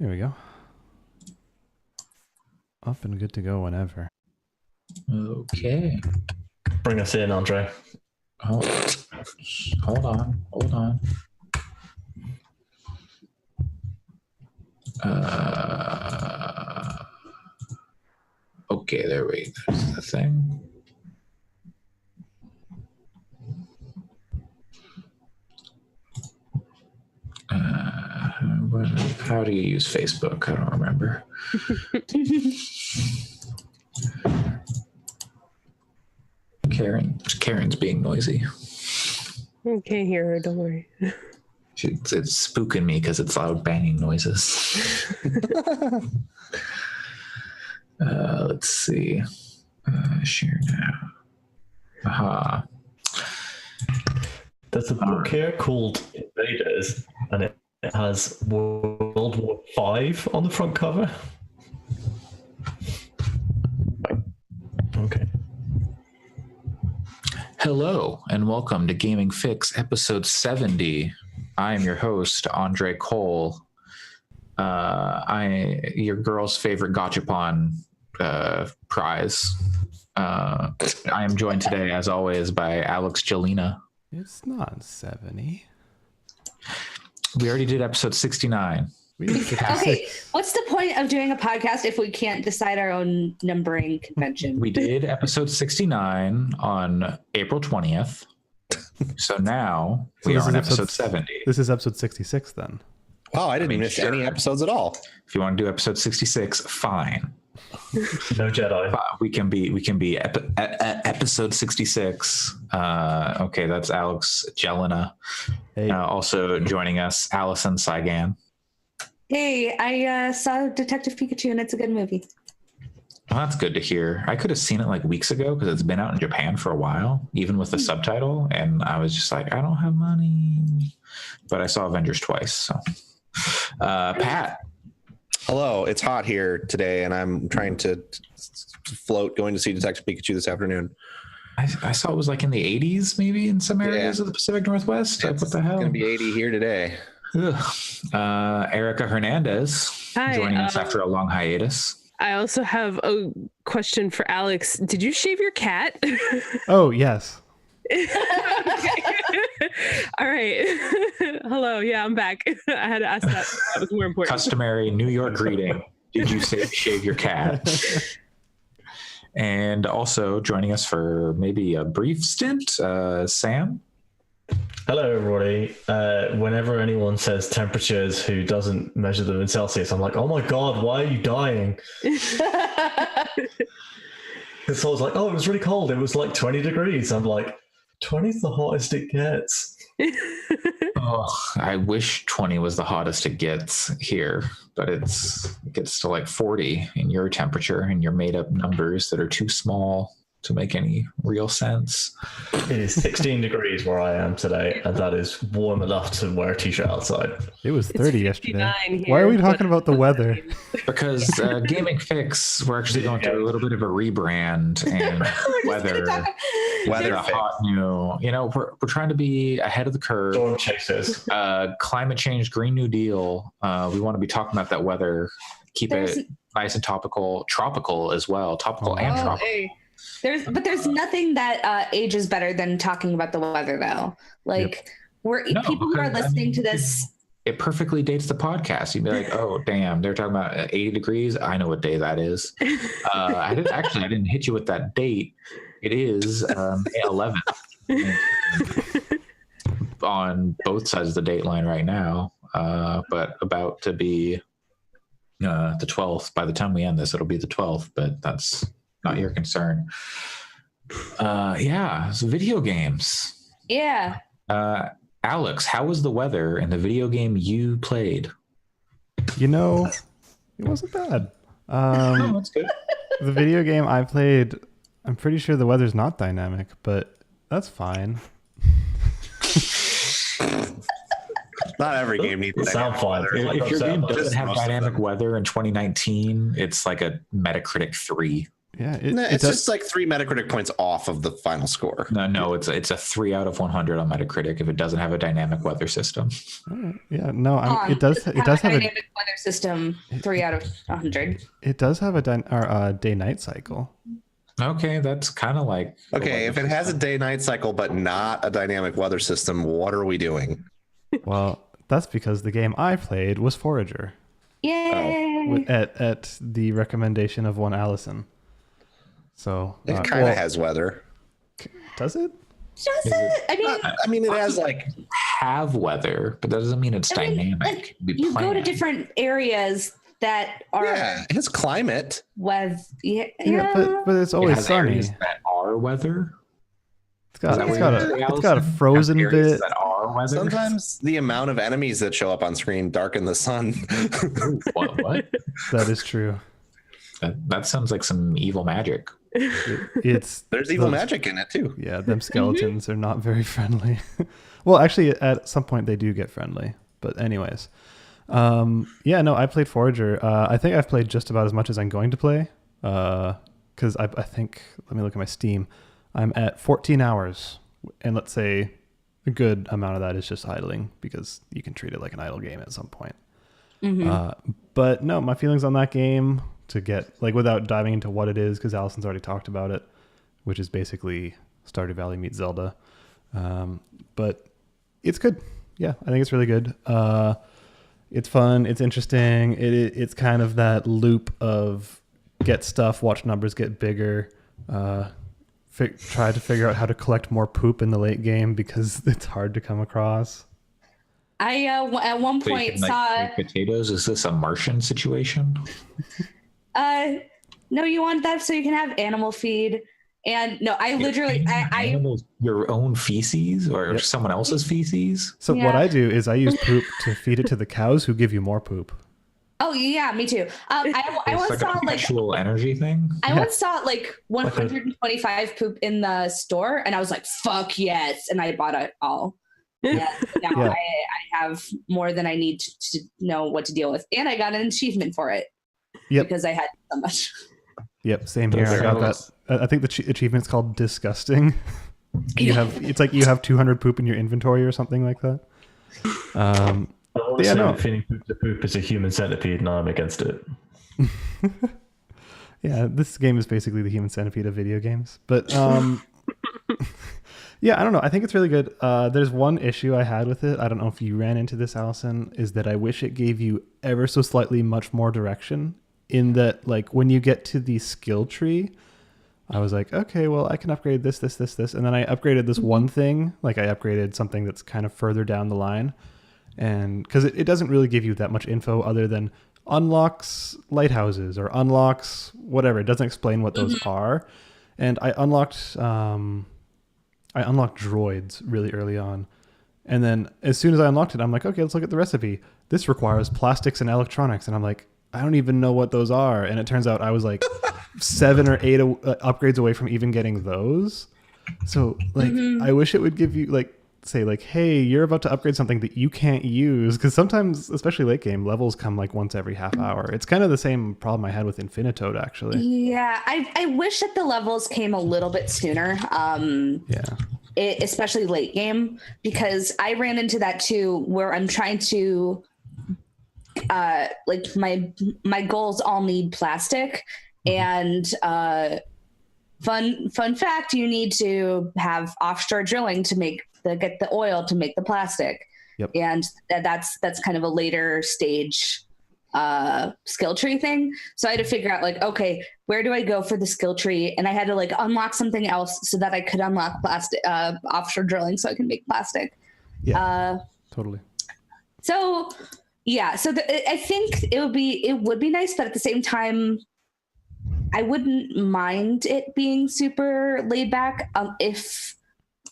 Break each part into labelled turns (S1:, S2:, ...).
S1: There we go. Up and good to go whenever.
S2: Okay.
S3: Bring us in, Andre.
S2: Hold on. Okay, there's the thing. How do you use Facebook? I don't remember. Karen's being noisy.
S4: I can't hear her, don't worry.
S2: It's spooking me because it's loud banging noises. Let's see. Share now. Aha.
S3: There's a book here called Invaders, and it has World War V on the front cover. Okay.
S2: Hello, and welcome to Gaming Fix, episode 70. I am your host, Andre Cole. Your girl's favorite gachapon prize. I am joined today, as always, by Alex Jelena.
S1: It's not 70.
S2: We already did episode 69.
S5: Okay, what's the point of doing a podcast if we can't decide our own numbering convention?
S2: We did episode 69 on April 20th. So now we are on episode 70.
S1: This is episode 66 then.
S6: Wow, I didn't miss any episodes at all.
S2: If you want to do episode 66, fine.
S3: No Jedi.
S2: We can be episode 66. Okay, that's Alex Jelena.
S1: Hey.
S2: Also joining us, Allison Saigan.
S5: Hey, I saw Detective Pikachu and it's a good movie.
S2: Well, that's good to hear. I could have seen it like weeks ago because it's been out in Japan for a while, even with the subtitle. And I was just like, I don't have money. But I saw Avengers twice. So, Pat.
S6: Hello, it's hot here today, and I'm trying to float going to see Detective Pikachu this afternoon.
S2: I saw it was like in the 80s, maybe in some areas of the Pacific Northwest. Like, what the hell?
S6: It's going to be 80 here today.
S2: Erica Hernandez joining us after a long hiatus.
S4: I also have a question for Alex. Did you shave your cat?
S1: Oh, yes.
S4: All right. Hello. Yeah, I'm back. I had to ask that. That was more important.
S2: Customary New York greeting. Did you shave your cat? And also joining us for maybe a brief stint, Sam.
S3: Hello, everybody. Whenever anyone says temperatures who doesn't measure them in Celsius, I'm like, oh my God, why are you dying? Because someone's like, oh, it was really cold. It was like 20 degrees. I'm like, 20 is the hottest it gets.
S2: Oh, I wish 20 was the hottest it gets here, but it gets to like 40 in your temperature and your made up numbers that are too small to make any real sense.
S3: It is 16 degrees where I am today, and that is warm enough to wear a t-shirt outside.
S1: It was 30 yesterday.
S4: Here,
S1: why are we talking about the weather?
S2: Because Gaming Fix, we're actually going through a little bit of a rebrand and weather hot new. You know, we're trying to be ahead of the curve.
S3: Storm chasers.
S2: Climate change, Green New Deal. We want to be talking about that weather. Keep it nice and tropical as well. Topical and tropical.
S5: Hey. There's nothing that ages better than talking about the weather, though. Like, people who are listening to this.
S2: It perfectly dates the podcast. You'd be like, oh, damn, they're talking about 80 degrees. I know what day that is. I didn't hit you with that date. It is May 11th on both sides of the date line right now, but about to be the 12th. By the time we end this, it'll be the 12th, but that's not your concern. So video games.
S5: Yeah.
S2: Alex, how was the weather in the video game you played?
S1: You know, it wasn't bad.
S2: Oh, that's good.
S1: The video game I played, I'm pretty sure the weather's not dynamic, but that's fine.
S6: Not every game needs
S3: dynamic weather.
S2: If your game doesn't have dynamic weather in 2019, it's like a Metacritic 3.
S1: Yeah,
S6: It's just like 3 Metacritic points off of the final score.
S2: No, it's a 3 out of 100 on Metacritic if it doesn't have a dynamic weather system.
S1: Yeah, no, it does have a
S5: dynamic weather system. 3 out of 100.
S1: It does have a day-night cycle.
S2: Okay, that's kind of like
S6: Okay, if it has a day-night cycle but not a dynamic weather system, what are we doing?
S1: Well, that's because the game I played was Forager.
S5: Yay!
S1: At the recommendation of one Allison. So
S6: It kind of has weather.
S1: Does it?
S5: Does it?
S6: I mean, it has like
S2: have weather, but that doesn't mean it's dynamic.
S5: Like, you go to different areas that are
S6: it has climate.
S5: But
S1: it's always sunny.
S2: Areas that are weather.
S1: It's got a frozen bit.
S2: That are weather.
S6: Sometimes the amount of enemies that show up on screen darken the sun.
S2: What?
S1: That is true.
S2: That sounds like some evil magic.
S6: There's evil magic in it too.
S1: Yeah, them skeletons are not very friendly. Well, actually, at some point they do get friendly. But anyways, I played Forager. I think I've played just about as much as I'm going to play. Because I think, let me look at my Steam. I'm at 14 hours, and let's say a good amount of that is just idling because you can treat it like an idle game at some point. But no, my feelings on that game, to get like without diving into what it is, because Allison's already talked about it, which is basically Stardew Valley meets Zelda. But it's good. Yeah, I think it's really good. It's fun. It's interesting. It's kind of that loop of get stuff, watch numbers get bigger, try to figure out how to collect more poop in the late game because it's hard to come across.
S5: I at one point saw
S2: potatoes. Is this a Martian situation?
S5: No, you want that so you can have animal feed. And no, I literally
S2: animals, your own feces or someone else's feces.
S1: So what I do is I use poop to feed it to the cows who give you more poop.
S5: Oh yeah, me too. I once saw
S2: like actual energy thing.
S5: I once saw like 125 poop in the store, and I was like, "Fuck yes!" And I bought it all. Yeah, now I have more than I need to know what to deal with, and I got an achievement for it.
S1: Yep.
S5: Because I had so much.
S1: Yep, same here. I got that. I think the achievement's called disgusting. It's like you have 200 poop in your inventory or something like that.
S3: Feeding poop to poop is a human centipede, and I'm against it.
S1: Yeah, this game is basically the human centipede of video games. But yeah, I don't know. I think it's really good. There's one issue I had with it. I don't know if you ran into this, Allison, is that I wish it gave you ever so slightly much more direction. In that, like, when you get to the skill tree, I was like, okay, well, I can upgrade this. And then I upgraded this one thing. Like, I upgraded something that's kind of further down the line. And because it doesn't really give you that much info other than unlocks lighthouses or unlocks whatever. It doesn't explain what those are. And I unlocked droids really early on. And then as soon as I unlocked it, I'm like, okay, let's look at the recipe. This requires plastics and electronics. And I'm like, I don't even know what those are. And it turns out I was like 7 or 8 upgrades away from even getting those. So like, I wish it would give you like, say like, hey, you're about to upgrade something that you can't use. Because sometimes, especially late game, levels come like once every half hour. It's kind of the same problem I had with Infinitoad, actually.
S5: Yeah, I wish that the levels came a little bit sooner. Especially late game, because I ran into that too, where I'm trying to like my goals all need plastic, and fun fact, you need to have offshore drilling to get the oil to make the plastic.
S1: Yep.
S5: And that's kind of a later stage skill tree thing. So I had to figure out like, okay, where do I go for the skill tree? And I had to like unlock something else so that I could unlock plastic offshore drilling so I can make plastic.
S1: Yeah, totally.
S5: So yeah, so I think it would be nice, but at the same time, I wouldn't mind it being super laid back. If,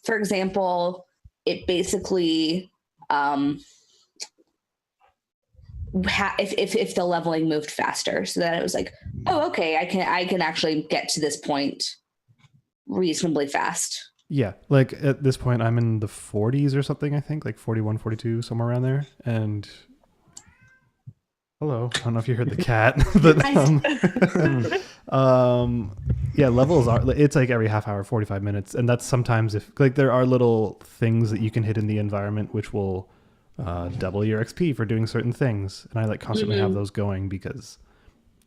S5: for example, it basically if the leveling moved faster, so that it was like, oh, okay, I can actually get to this point reasonably fast.
S1: Yeah, like at this point, I'm in the 40s or something, I think, like 41, 42, somewhere around there. And Hello. I don't know if you heard the cat, but yeah, levels it's like every half hour, 45 minutes, and that's sometimes if like there are little things that you can hit in the environment which will double your XP for doing certain things, and I like constantly have those going because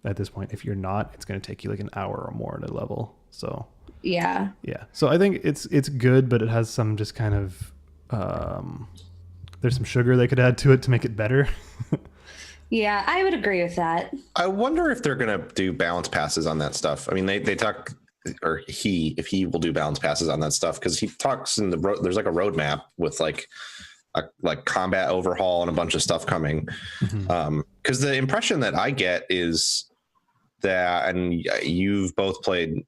S1: at this point, if you're not, it's going to take you like an hour or more to level. So
S5: yeah.
S1: So I think it's good, but it has some just kind of there's some sugar they could add to it to make it better.
S5: Yeah, I would agree with that.
S6: I wonder if they're going to do balance passes on that stuff. I mean, they talk, or if he will do balance passes on that stuff, because he talks in there's like a roadmap with like a combat overhaul and a bunch of stuff coming. Because the impression that I get is that, and you've both played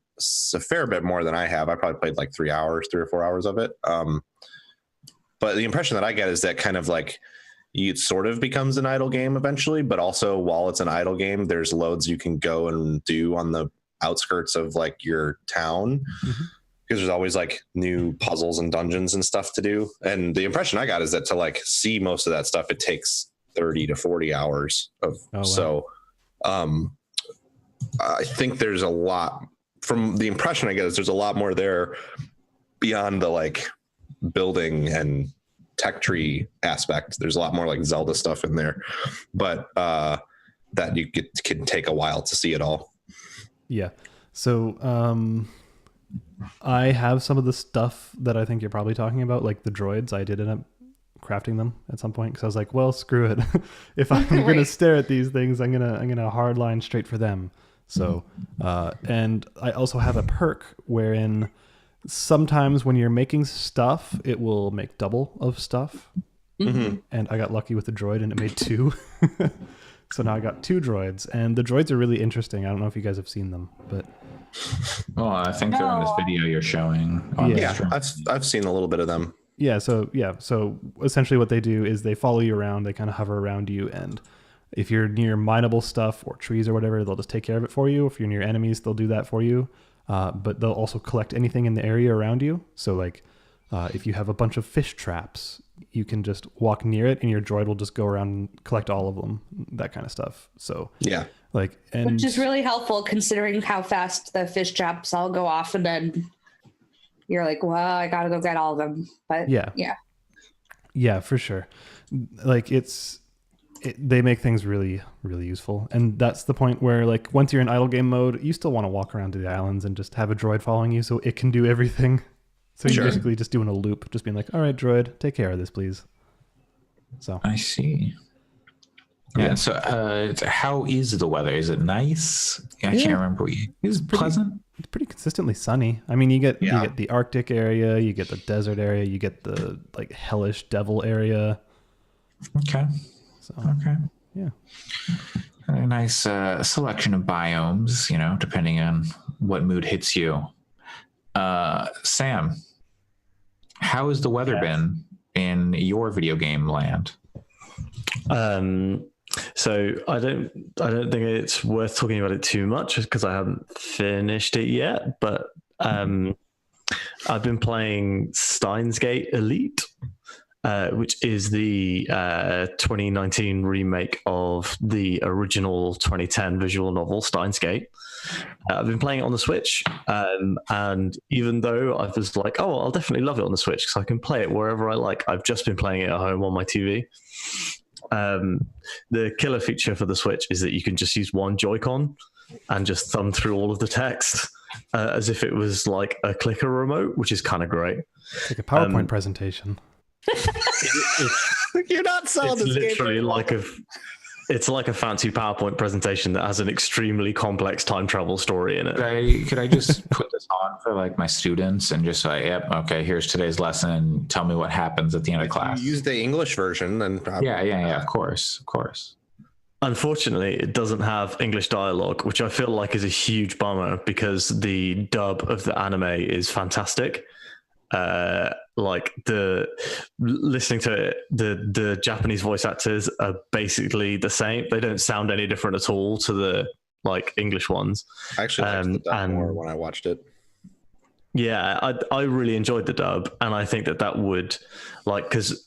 S6: a fair bit more than I have. I probably played like 3 or 4 hours of it. But the impression that I get is that kind of like it sort of becomes an idle game eventually, but also while it's an idle game, there's loads you can go and do on the outskirts of like your town, because there's always like new puzzles and dungeons and stuff to do. And the impression I got is that to like see most of that stuff, it takes 30 to 40 hours of. Oh, wow. So I think there's a lot, from the impression I get, is there's a lot more there beyond the like building and tech tree aspect. There's a lot more like Zelda stuff in there, but that can take a while to see it all. Yeah.
S1: So I have some of the stuff that I think you're probably talking about, like the droids. I did end up crafting them at some point because I was like, well, screw it. If I'm going to stare at these things, I'm gonna hard line straight for them. So and I also have a perk wherein sometimes when you're making stuff, it will make double of stuff. And I got lucky with the droid and it made 2. So now I got 2 droids, and the droids are really interesting. I don't know if you guys have seen them, but
S2: I think they're in this video you're showing on the stream.
S6: I've seen a little bit of them.
S1: So essentially what they do is they follow you around, they kind of hover around you, and if you're near mineable stuff or trees or whatever, they'll just take care of it for you. If you're near enemies, they'll do that for you. But they'll also collect anything in the area around you. So like if you have a bunch of fish traps, you can just walk near it and your droid will just go around and collect all of them, that kind of stuff. So
S6: yeah,
S1: like, and
S5: which is really helpful considering how fast the fish traps all go off, and then you're like, well, I gotta go get all of them. But yeah, for sure. Like they make things really, really useful. And that's the point where like once you're in idle game mode, you still want to walk around to the islands and just have a droid following you so it can do everything. So you're basically just doing a loop, just being like, all right, droid, take care of this, please. So
S2: I see. Yeah. So how is the weather? Is it nice? I can't remember. Is it pleasant?
S1: It's pretty consistently sunny. I mean, you get the Arctic area, you get the desert area, you get the like hellish devil area.
S2: Okay.
S1: So, yeah.
S2: A nice selection of biomes, depending on what mood hits you. Sam, how has the weather been in your video game land?
S3: So I don't think it's worth talking about it too much because I haven't finished it yet, but I've been playing Steins Gate Elite, which is the 2019 remake of the original 2010 visual novel Steins Gate. I've been playing it on the Switch, and even though I was like, oh, I'll definitely love it on the Switch because I can play it wherever I like, I've just been playing it at home on my TV. The killer feature for the Switch is that you can just use one Joy-Con and just thumb through all of the text as if it was like a clicker remote, which is kind of great.
S1: It's like a PowerPoint presentation.
S6: You're not selling this game.
S3: Literally it's like a fancy PowerPoint presentation that has an extremely complex time travel story in it.
S2: Could I just put this on for like my students and just say, yep, okay, here's today's lesson. Tell me what happens at the end of class.
S6: Use the English version and
S2: yeah, of course.
S3: Unfortunately, it doesn't have English dialogue, which I feel like is a huge bummer because the dub of the anime is fantastic. Like listening to it, the Japanese voice actors are basically the same. They don't sound any different at all to the like English ones.
S6: I actually liked the dub more when I watched it.
S3: Yeah, I really enjoyed the dub, and I think that would because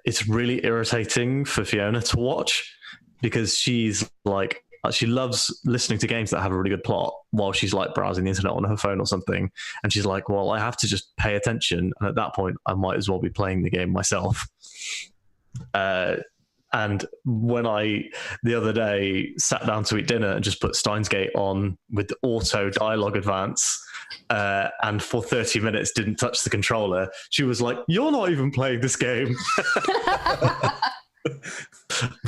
S3: it's really irritating for Fiona to watch because she's like, she loves listening to games that have a really good plot while she's like browsing the internet on her phone or something. And she's like, well, I have to just pay attention. And at that point, I might as well be playing the game myself. And when I, the other day, sat down to eat dinner and just put Steins Gate on with the auto dialogue advance, and for 30 minutes didn't touch the controller, she was like, you're not even playing this game.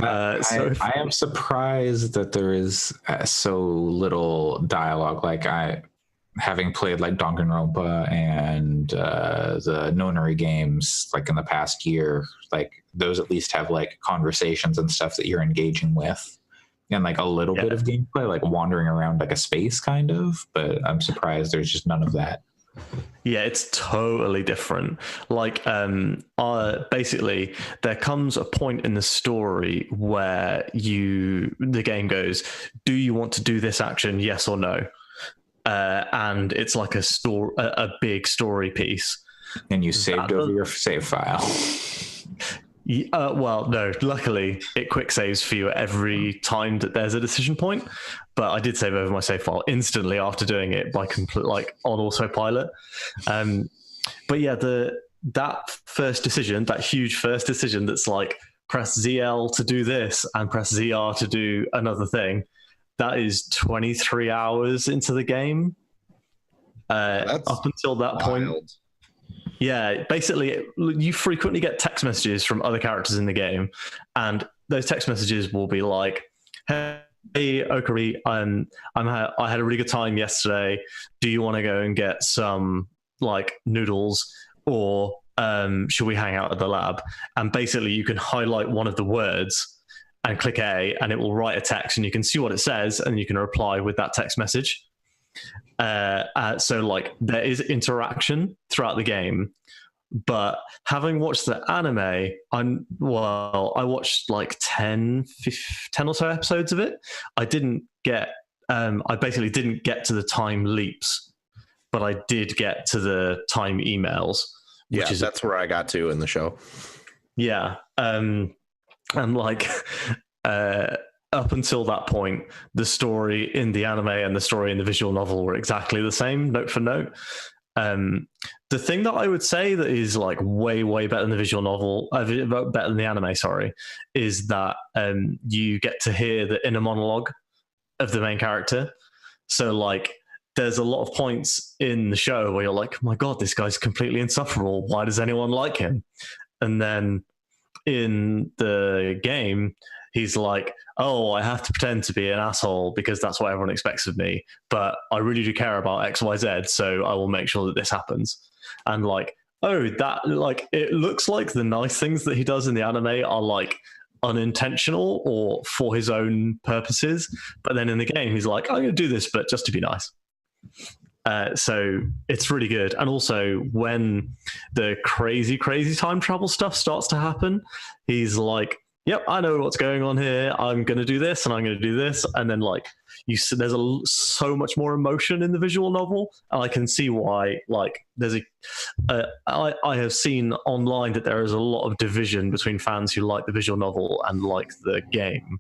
S2: I am surprised that there is so little dialogue. Like having played like Danganronpa and the Nonary games like in the past year, like those at least have like conversations and stuff that you're engaging with, and like a little bit of gameplay, like wandering around like a space kind of. But I'm surprised there's just none of that.
S3: Yeah, it's totally different. Like, basically, there comes a point in the story where the game goes, do you want to do this action? Yes or no? And it's like a big story piece.
S2: And you saved over your save file.
S3: Well, no, luckily it quick saves for you every time that there's a decision point. But I did save over my save file instantly after doing it by like on autopilot. But yeah, that first decision, that huge first decision that's like press ZL to do this and press ZR to do another thing, that is 23 hours into the game. Up until that point. Yeah, basically, you frequently get text messages from other characters in the game, and those text messages will be like, "Hey, Okari, I had a really good time yesterday. Do you want to go and get some like noodles, or should we hang out at the lab?" And basically, you can highlight one of the words and click A, and it will write a text, and you can see what it says, and you can reply with that text message. So like there is interaction throughout the game, but having watched the anime, I watched like 10 or so episodes of it. I basically didn't get to the time leaps, but I did get to the time emails.
S6: That's where I got to in the show.
S3: Yeah. And like, up until that point, the story in the anime and the story in the visual novel were exactly the same, note for note. The thing that I would say that is like way, way better than the visual novel, better than the anime, sorry, is that you get to hear the inner monologue of the main character. So like, there's a lot of points in the show where you're like, oh my God, this guy's completely insufferable. Why does anyone like him? And then in the game, he's like, oh, I have to pretend to be an asshole because that's what everyone expects of me. But I really do care about X, Y, Z, so I will make sure that this happens. And like, oh, that like it looks like the nice things that he does in the anime are like unintentional or for his own purposes. But then in the game, he's like, I'm going to do this, but just to be nice. So it's really good. And also when the crazy time travel stuff starts to happen, he's like, yep, I know what's going on here. I'm going to do this and I'm going to do this. And then like there's so much more emotion in the visual novel. And I can see why, like there's I have seen online that there is a lot of division between fans who like the visual novel and like the game,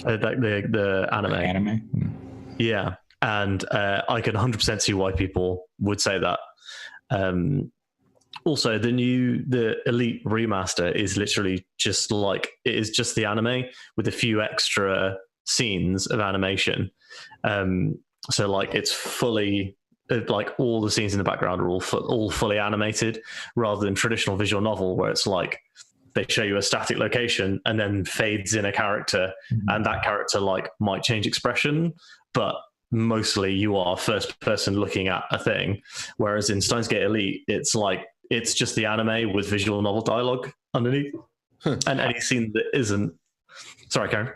S3: the anime. Yeah. And I can 100% see why people would say that. Also, the Elite remaster is literally just like, it is just the anime with a few extra scenes of animation. So like it's fully, like all the scenes in the background are all fully animated, rather than traditional visual novel where it's like they show you a static location and then fades in a character, and that character like might change expression, but mostly you are first person looking at a thing. Whereas in Steins Gate Elite, it's just the anime with visual novel dialogue underneath. And any scene that isn't. Sorry, Karen.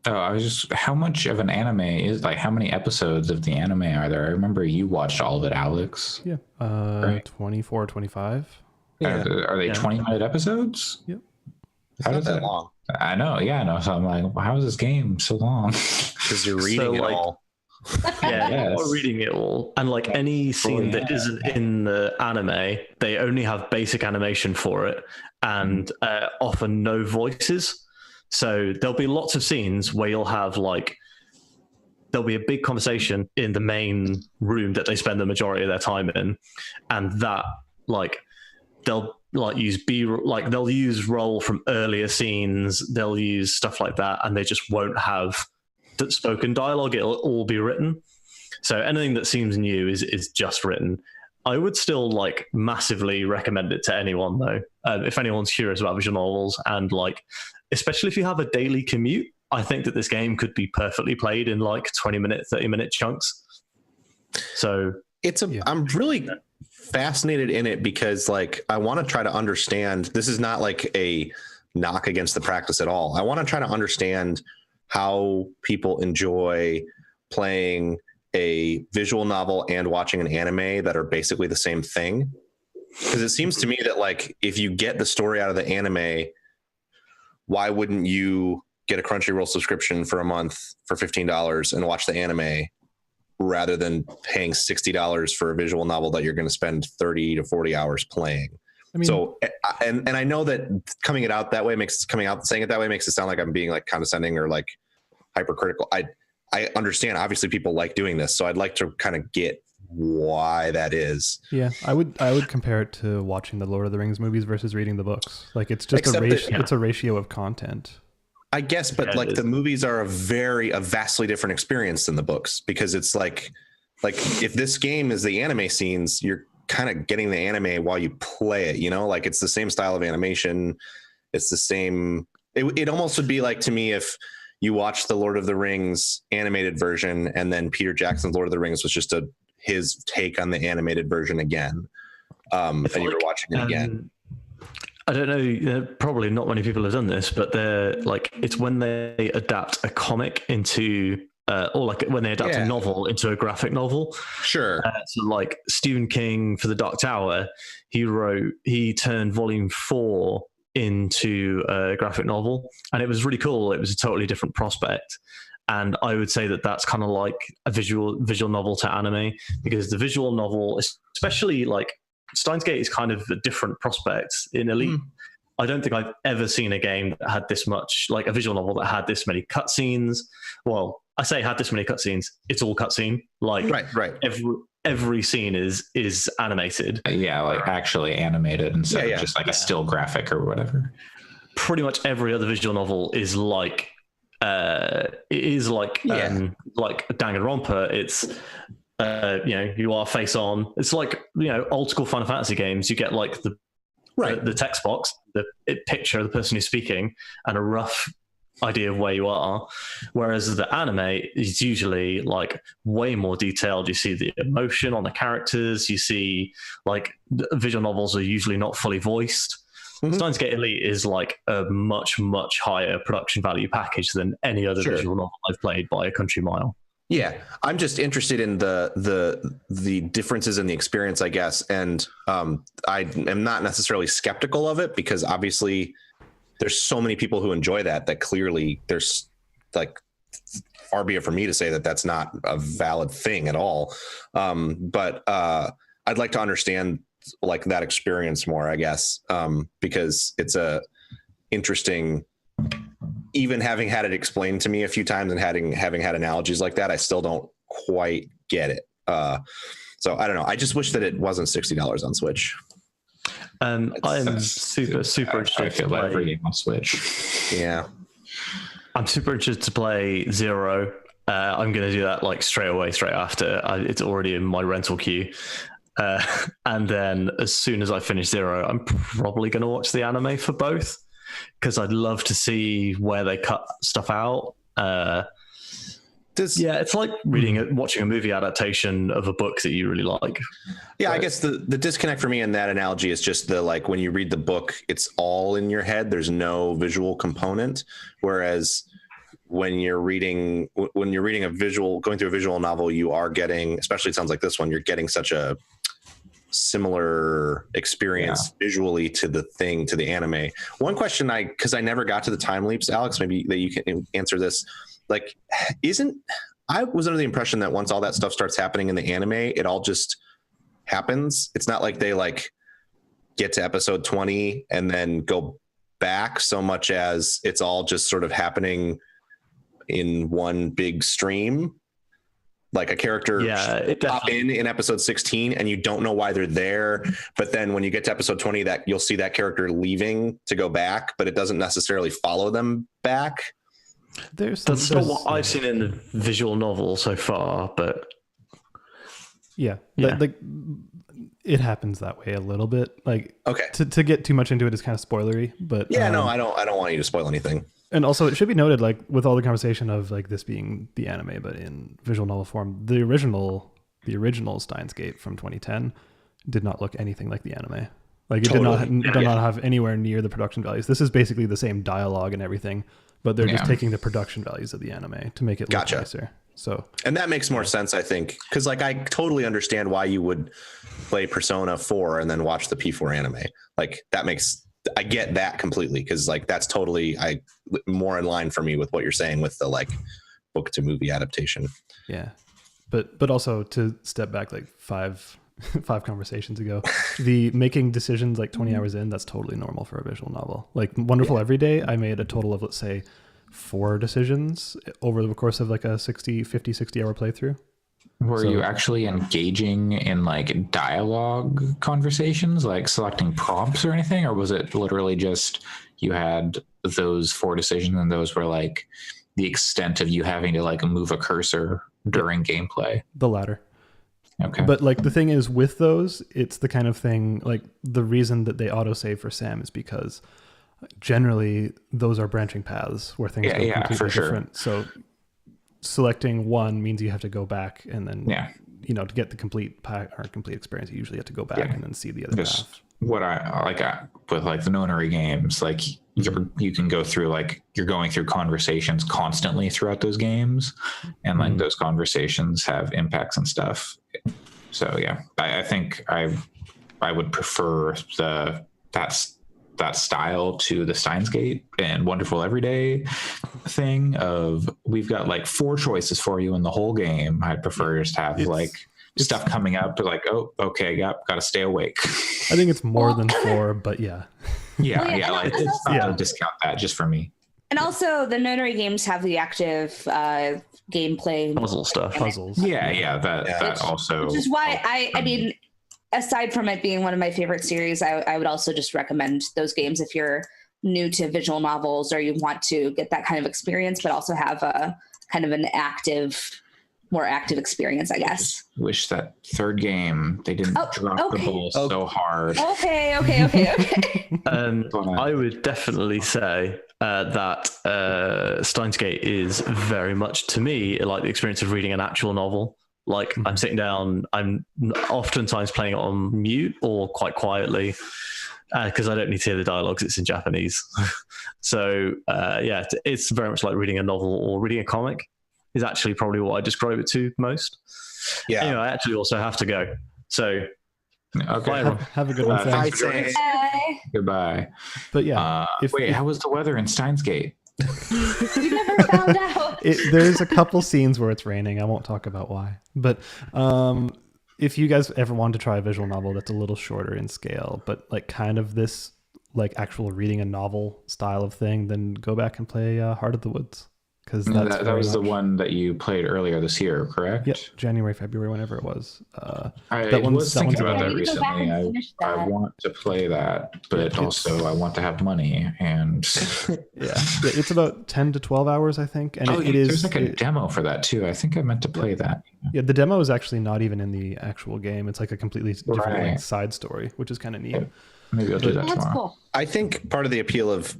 S2: Oh, I was just, how much of an anime is, like, how many episodes of the anime are there? I remember you watched all of it, Alex.
S1: Yeah.
S2: Right?
S1: 24, 25.
S6: Yeah.
S2: Are they 20-minute episodes?
S1: Yep.
S6: It's not that long.
S2: I know. Yeah, I know. So I'm like, well, how is this game so long?
S6: Because you're reading it all.
S3: Yeah,
S2: Yes.
S3: you're reading it all. And like any scene that isn't in the anime, they only have basic animation for it, and often no voices. So there'll be lots of scenes where you'll have like, there'll be a big conversation in the main room that they spend the majority of their time in, and that like they'll like they'll use role from earlier scenes, they'll use stuff like that, and they just won't have spoken dialogue. It'll all be written. So anything that seems new is just written. I would still like massively recommend it to anyone though. If anyone's curious about visual novels, and like, especially if you have a daily commute, I think that this game could be perfectly played in like 20-minute, 30-minute chunks. So
S6: I'm really fascinated in it because like, I want to try to understand, this is not like a knock against the practice at all. I want to try to understand how people enjoy playing a visual novel and watching an anime that are basically the same thing. Because it seems to me that like, if you get the story out of the anime, why wouldn't you get a Crunchyroll subscription for a month for $15 and watch the anime rather than paying $60 for a visual novel that you're going to spend 30 to 40 hours playing? I mean, so, and I know that saying it that way makes it sound like I'm being like condescending or like hypercritical. I understand obviously people like doing this, so I'd like to kind of get why that is.
S1: Yeah, I would compare it to watching the Lord of the Rings movies versus reading the books. Like it's just it's a ratio of content.
S6: I guess, but like the movies are a vastly different experience than the books, because it's like if this game is the anime scenes, you're kind of getting the anime while you play it, you know, like it's the same style of animation. It's the same. It almost would be like, to me, if you watch the Lord of the Rings animated version and then Peter Jackson's Lord of the Rings was just his take on the animated version again. And you were watching it again.
S3: I don't know, probably not many people have done this, but they're like, it's when they adapt a comic into, or like when they adapt a novel into a graphic novel.
S6: Sure.
S3: So like Stephen King for The Dark Tower, he turned volume 4 into a graphic novel, and it was really cool. It was a totally different prospect. And I would say that that's kind of like a visual novel to anime, because the visual novel, especially like Steins Gate, is kind of a different prospect. In Elite, I don't think I've ever seen a game that had this much, like a visual novel that had this many cutscenes. Well, I say had this many cutscenes, it's all cutscene. Like
S6: right.
S3: Every scene is animated.
S2: Yeah, like actually animated instead of just like a still graphic or whatever.
S3: Pretty much every other visual novel is like like Danganronpa. It's you are face on. It's like, old school Final Fantasy games. You get like the text box, the picture of the person who's speaking, and a rough idea of where you are. Whereas the anime is usually like way more detailed. You see the emotion on the characters. You see like visual novels are usually not fully voiced. Steins Gate Elite is like a much, much higher production value package than any other visual novel I've played by a country mile.
S6: Yeah, I'm just interested in the differences in the experience, I guess. And I am not necessarily skeptical of it, because obviously there's so many people who enjoy that clearly there's like, far be it for me to say that that's not a valid thing at all. But I'd like to understand like that experience more, I guess, because it's a interesting, even having had it explained to me a few times and having had analogies like that, I still don't quite get it. So I don't know. I just wish that it wasn't $60 on Switch.
S3: I am super interested to play
S2: every game on Switch.
S6: Yeah.
S3: I'm super interested to play Zero. I'm going to do that like straight after. It's already in my rental queue. And then as soon as I finish Zero, I'm probably going to watch the anime for both, because I'd love to see where they cut stuff out. It's like watching a movie adaptation of a book that you really like.
S6: Yeah, I guess the disconnect for me in that analogy is just like when you read the book, it's all in your head. There's no visual component. Whereas when you're reading going through a visual novel, you are getting, especially it sounds like this one, you're getting such a similar experience visually to the anime. One question because I never got to the time leaps, Alex, maybe that you can answer this. Like, I was under the impression that once all that stuff starts happening in the anime, it all just happens. It's not like they like get to episode 20 and then go back so much as it's all just sort of happening in one big stream. Like a character pop in episode 16 and you don't know why they're there. But then when you get to episode 20, that you'll see that character leaving to go back, but it doesn't necessarily follow them back.
S3: That's not what I've seen in the visual novel so far, but
S1: yeah. Like it happens that way a little bit. Like,
S6: okay,
S1: to get too much into it is kind of spoilery, but
S6: yeah, no, I don't want you to spoil anything.
S1: And also, it should be noted, like with all the conversation of like this being the anime, but in visual novel form, the original Steins Gate from 2010 did not look anything like the anime. Like it did not have anywhere near the production values. This is basically the same dialogue and everything, but they're just taking the production values of the anime to make it look nicer. So, and
S6: that makes more sense, I think, because like I totally understand why you would play Persona 4 and then watch the P4 anime. Like I get that completely, because like that's totally more in line for me with what you're saying with the like book to movie adaptation.
S1: Yeah, but also to step back like five conversations ago, the making decisions like 20 hours in, that's totally normal for a visual novel. Like Wonderful Everyday, I made a total of, let's say, 4 decisions over the course of like a 60 hour playthrough.
S2: Were you actually engaging in like dialogue conversations, like selecting prompts or anything? Or was it literally just you had those 4 decisions and those were like the extent of you having to like move a cursor during gameplay?
S1: The latter.
S2: Okay.
S1: But like the thing is with those, it's the kind of thing, like the reason that they autosave for Sam is because generally those are branching paths where things go completely different. So selecting one means you have to go back and then, to get the complete pack or complete experience, you usually have to go back and then see the other path.
S2: What I like with like the nonary games, like you can go through, like you're going through conversations constantly throughout those games, and like those conversations have impacts and stuff. So yeah, I think I would prefer that style to the Steins Gate and Wonderful Everyday thing of we've got like 4 choices for you in the whole game. I'd prefer just to have like stuff coming up to like, oh, okay, got to stay awake.
S1: I think it's more than 4, but yeah.
S2: Like it's not to discount that just for me.
S5: And also the nonary games have the active gameplay
S1: puzzles.
S2: That also,
S5: which is why I mean, aside from it being one of my favorite series, I would also just recommend those games if you're new to visual novels or you want to get that kind of experience, but also have a kind of an more active experience, I guess.
S2: Wish that 3rd game they didn't drop the ball so hard.
S5: Okay.
S3: I would definitely say that Steins Gate is very much, to me, like the experience of reading an actual novel. Like I'm sitting down, I'm oftentimes playing it on mute or quite quietly because I don't need to hear the dialogues, it's in Japanese. So it's very much like reading a novel or reading a comic is actually probably what I describe it to most. Yeah. Anyway, I actually also have to go. So
S1: have a good one.
S2: Thanks. Goodbye.
S1: But yeah.
S2: How was the weather in Steins Gate?
S5: We never found out.
S1: There's a couple scenes where it's raining. I won't talk about why. But if you guys ever want to try a visual novel that's a little shorter in scale, but like kind of this like actual reading a novel style of thing, then go back and play Heart of the Woods. Because that
S2: was the one that you played earlier this year, correct?
S1: Yep, January, February, whenever it was.
S2: I was thinking about that recently. I want to play that, but also I want to have money. And
S1: it's about 10 to 12 hours, I think. And
S2: there's like a demo for that too. I think I meant to play that.
S1: Yeah, the demo is actually not even in the actual game. It's like a completely different like, side story, which is kind of neat.
S2: Maybe I'll do that tomorrow.
S5: Cool.
S6: I think part of the appeal of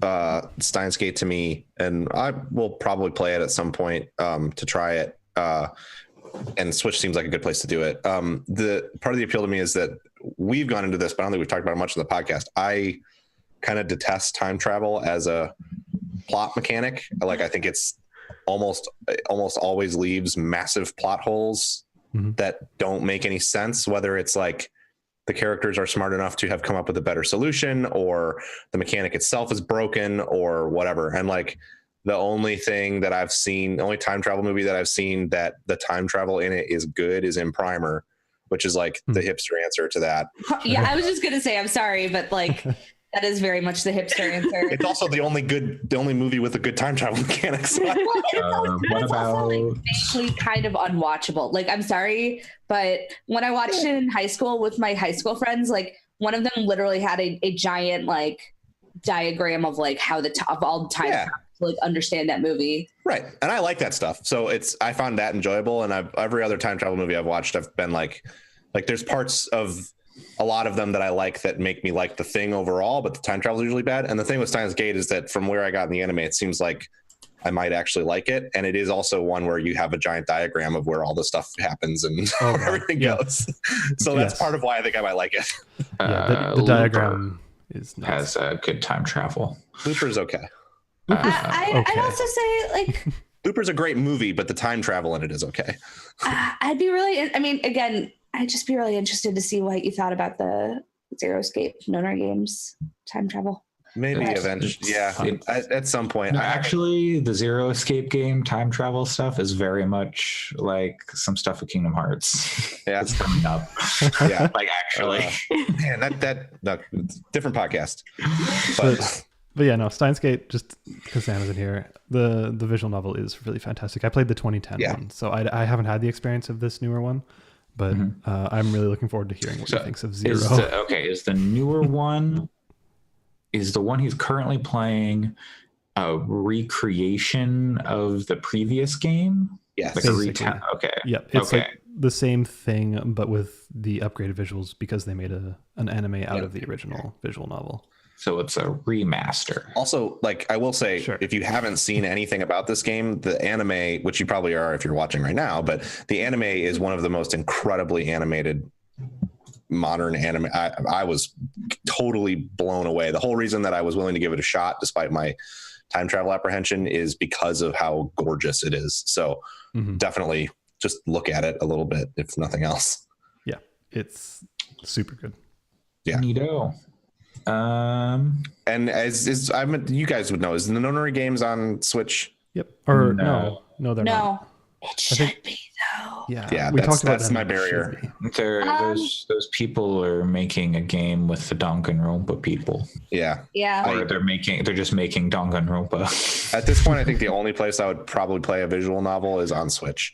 S6: Steins Gate to me, and I will probably play it at some point to try it, and Switch seems like a good place to do it. The part of the appeal to me is that we've gone into this, but I don't think we've talked about it much in the podcast. I kind of detest time travel as a plot mechanic. Like I think it's almost always leaves massive plot holes that don't make any sense, whether it's like the characters are smart enough to have come up with a better solution or the mechanic itself is broken or whatever. And like the only thing that I've seen, the only time travel movie that I've seen that the time travel in it is good is in Primer, which is like the hipster answer to that.
S5: Yeah, I was just going to say, I'm sorry, but like That is very much the hipster answer.
S6: It's also the only movie with a good time travel mechanics.
S5: Well, it's also like
S2: about-
S5: vaguely kind of unwatchable. Like, I'm sorry, but when I watched it in high school with my high school friends, like one of them literally had a giant like diagram of like how of all the time
S6: Yeah.
S5: to like understand that movie.
S6: Right. And I like that stuff. So I found that enjoyable. And every other time travel movie I've watched, I've been like there's parts of a lot of them that I like that make me like the thing overall, but the time travel is usually bad. And the thing with Steins Gate is that from where I got in the anime, it seems like I might actually like it. And it is also one where you have a giant diagram of where all the stuff happens and everything goes. So that's part of why I think I might like it.
S1: Yeah, the diagram is nice.
S2: has good time travel.
S6: Looper's okay.
S5: I'd also say like
S6: Looper's a great movie, but the time travel in it is okay.
S5: I'd be really, I mean, again, I'd just be really interested to see what you thought about the Zero Escape Nonary games time travel.
S6: Maybe eventually. Yeah. At some point.
S2: No, actually, the Zero Escape game time travel stuff is very much like some stuff with Kingdom Hearts.
S6: Yeah.
S2: It's coming up.
S6: Yeah.
S2: Like actually.
S6: Man, that different podcast.
S1: But yeah, no, Steins Gate, just because Sam isn't here, the visual novel is really fantastic. I played the 2010 one, so I haven't had the experience of this newer one, but I'm really looking forward to hearing what he thinks of Zero.
S2: Is the newer one, is the one he's currently playing a recreation of the previous game?
S6: Yes.
S1: Basically.
S2: Okay.
S1: Yep. It's like the same thing, but with the upgraded visuals because they made an anime out of the original visual novel.
S2: So it's a remaster.
S6: Also, like I will say, if you haven't seen anything about this game, the anime, which you probably are if you're watching right now, but the anime is one of the most incredibly animated modern anime. I was totally blown away. The whole reason that I was willing to give it a shot, despite my time travel apprehension, is because of how gorgeous it is. So definitely just look at it a little bit, if nothing else.
S1: Yeah, it's super good.
S6: Yeah.
S2: Neato.
S6: And as you guys would know, is the Nonary games on Switch?
S1: Yep. Or no, they're not.
S5: No, it should be though.
S1: Yeah,
S6: we talked about that's my barrier.
S2: Those people are making a game with the Danganronpa people.
S6: Yeah.
S2: Or they're just making Danganronpa.
S6: At this point, I think the only place I would probably play a visual novel is on Switch.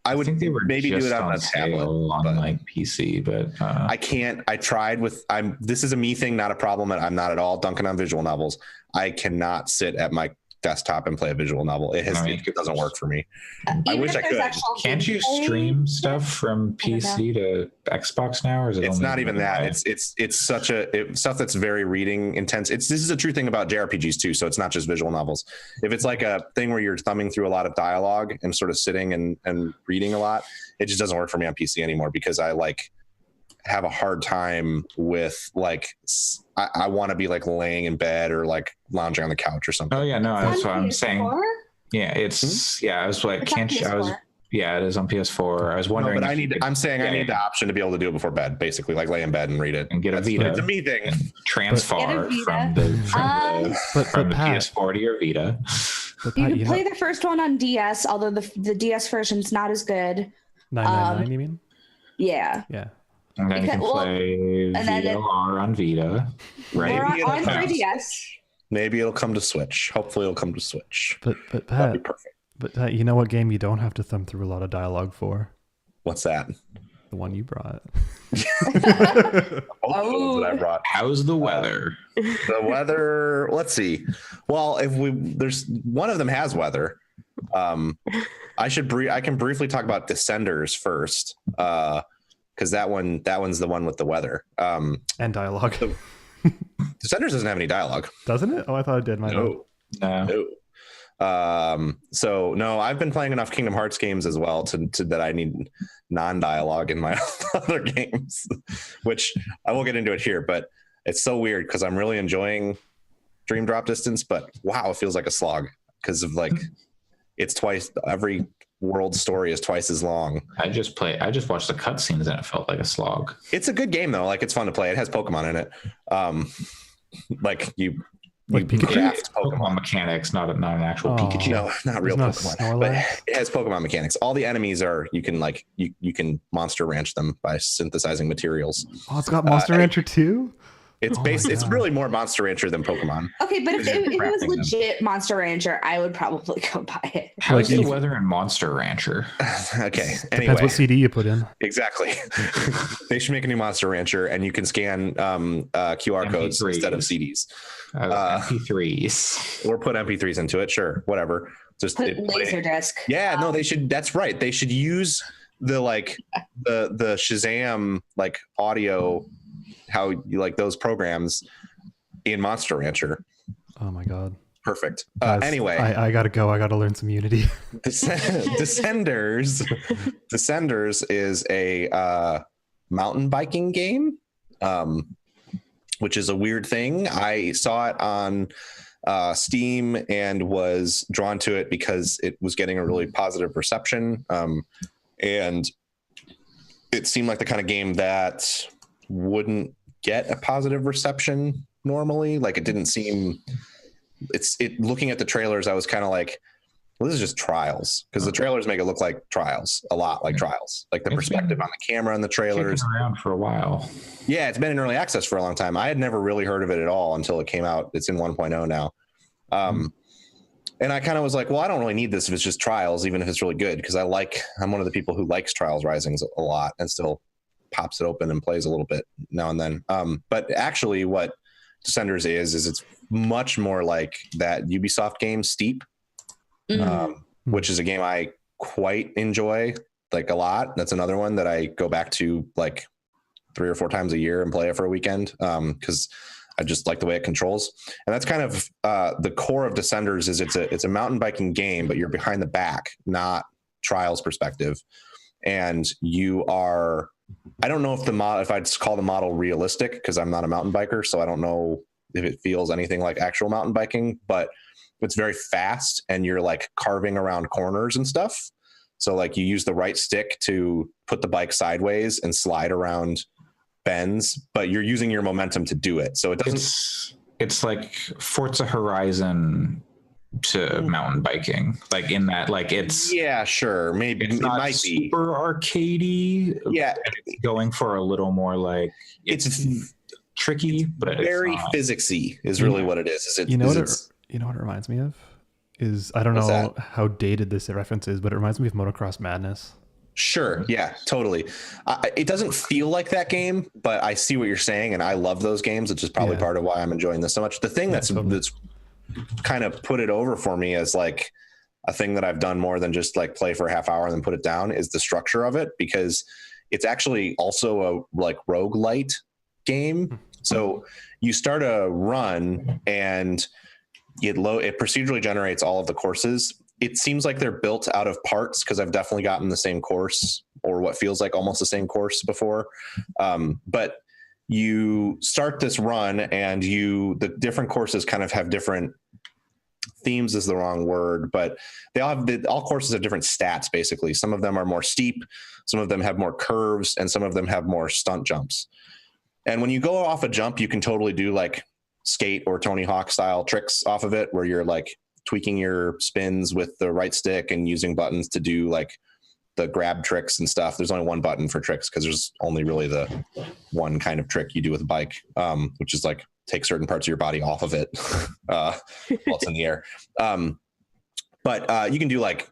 S6: I would
S2: think they were
S6: maybe do it on a tablet
S2: on like PC, but
S6: I can't. I tried with. This is a me thing, not a problem. I'm not at all dunking on visual novels. I cannot sit at my desktop and play a visual novel. It doesn't work for me. I wish I could.
S2: Can't you stream stuff from PC to Xbox now, or is it?
S6: It's not even that. It's such stuff that's very reading intense. This is a true thing about JRPGs too. So it's not just visual novels. If it's like a thing where you're thumbing through a lot of dialogue and sort of sitting and reading a lot, it just doesn't work for me on PC anymore because I have a hard time with I want to be like laying in bed or like lounging on the couch or something.
S2: Oh yeah, no, that's what I'm saying. Yeah, it's I was like, can't you? It is on PS4. I was wondering.
S6: No, but I'm saying I need the option to be able to do it before bed, basically, like lay in bed and read it
S2: and get a Vita.
S6: It's a me thing.
S2: Transfer from the PS4 to your Vita.
S5: You can play the first one on DS, although the DS version's not as good.
S1: 999, you mean?
S5: Yeah.
S1: Yeah.
S2: And then you can play VLR on Vita, right?
S5: Or on 3DS.
S6: Maybe it'll come to Switch. Hopefully it'll come to Switch.
S1: But Pat,
S6: that'd be perfect.
S1: But Pat, you know what game you don't have to thumb through a lot of dialogue for?
S6: What's that?
S1: The one you brought.
S6: That I brought.
S2: How's the weather?
S6: The weather. Let's see. Well, there's one of them has weather. I can briefly talk about Descenders first. Because that one's the one with the weather
S1: and dialogue.
S6: Descenders doesn't have any dialogue,
S1: doesn't it? Oh, I thought it did.
S6: No. So no, I've been playing enough Kingdom Hearts games as well to that I need non-dialogue in my other games, which I won't get into it here. But it's so weird because I'm really enjoying Dream Drop Distance, but wow, it feels like a slog because of it's twice every world story is twice as long.
S2: I just watched the cutscenes and it felt like a slog.
S6: It's a good game though. It's fun to play. It has Pokemon in it.
S1: Like
S6: You
S1: Pikachu?
S6: craft
S2: Pokemon mechanics, not an actual
S1: Oh.
S2: Pikachu.
S6: No, not real
S1: There's
S6: Pokemon,
S1: not a
S6: but
S1: Snorlax?
S6: it has Pokemon mechanics. All the enemies are you can monster ranch them by synthesizing materials.
S1: Oh, it's got Monster Rancher too?
S6: It's
S1: Oh my
S6: it's
S1: God.
S6: really more Monster Rancher than Pokemon.
S5: Okay, but if it was
S2: crafting them.
S5: legit Monster Rancher, I would probably go buy it.
S2: How's
S1: Like
S2: the
S1: if-
S2: weather in Monster Rancher?
S6: Okay.
S1: Depends
S6: Anyway,
S1: what CD you put in.
S6: exactly. They should make a new Monster Rancher, and you can scan QR codes
S2: MP3s.
S6: instead of CDs,
S2: MP3s.
S6: or put MP3s into it. Sure, whatever. Just
S5: Put Laserdisc.
S6: Yeah, no, they should. That's right. They should use the the Shazam like audio, how you like those programs in Monster Rancher.
S1: Oh my God.
S6: Perfect.
S1: Guys,
S6: Anyway,
S1: I gotta go. I gotta learn some Unity.
S6: Descenders is a mountain biking game, which is a weird thing. I saw it on Steam and was drawn to it because it was getting a really positive reception, and it seemed like the kind of game that wouldn't get a positive reception normally. Like it didn't seem. Looking at the trailers, I was kind of like, well, this is just Trials, because the trailers make it look like Trials, a lot like Trials, like the
S2: It's
S6: perspective
S2: been
S6: on the camera in the trailers.
S2: Kicking around for a while.
S6: Yeah, it's been in early access for a long time. I had never really heard of it at all until it came out. It's in 1.0 now. And I kind of was like, well, I don't really need this if it's just Trials, even if it's really good, because I'm one of the people who likes Trials Risings a lot and still pops it open and plays a little bit now and then. But actually what Descenders is it's much more like that Ubisoft game Steep, which is a game I quite enjoy like a lot. That's another one that I go back to like 3 or 4 times a year and play it for a weekend, because I just like the way it controls. And that's kind of the core of Descenders. Is it's a mountain biking game, but you're behind the back, not Trials perspective. And you are, I don't know if I'd call the model realistic, because I'm not a mountain biker, so I don't know if it feels anything like actual mountain biking, but it's very fast and you're like carving around corners and stuff. So like you use the right stick to put the bike sideways and slide around bends, but you're using your momentum to do it. So it doesn't.
S2: It's like Forza Horizon to mountain biking, like in that, like it's
S6: sure, maybe
S2: it's
S6: it
S2: not
S6: might be
S2: super arcadey.
S6: Yeah,
S2: it's going for a little more like
S6: it's
S2: tricky, but
S6: very
S2: it's not.
S6: physicsy is really what it is.
S1: You know what it reminds me of is, I don't know how dated this reference is, but it reminds me of Motocross Madness.
S6: Sure. Yeah, totally. It doesn't feel like that game, but I see what you're saying, and I love those games, which is probably part of why I'm enjoying this so much. The thing that's kind of put it over for me as like a thing that I've done more than just like play for a half hour and then put it down is the structure of it, because it's actually also a like roguelite game. So you start a run and it procedurally generates all of the courses. It seems like they're built out of parts, because I've definitely gotten the same course, or what feels like almost the same course before. But you start this run and the different courses kind of have different themes, is the wrong word, but they all courses have different stats. Basically, some of them are more steep, some of them have more curves, and some of them have more stunt jumps. And when you go off a jump, you can totally do like skate or Tony Hawk style tricks off of it, where you're like tweaking your spins with the right stick and using buttons to do like the grab tricks and stuff. There's only one button for tricks, because there's only really the one kind of trick you do with a bike, which is like take certain parts of your body off of it while it's in the air. But you can do like,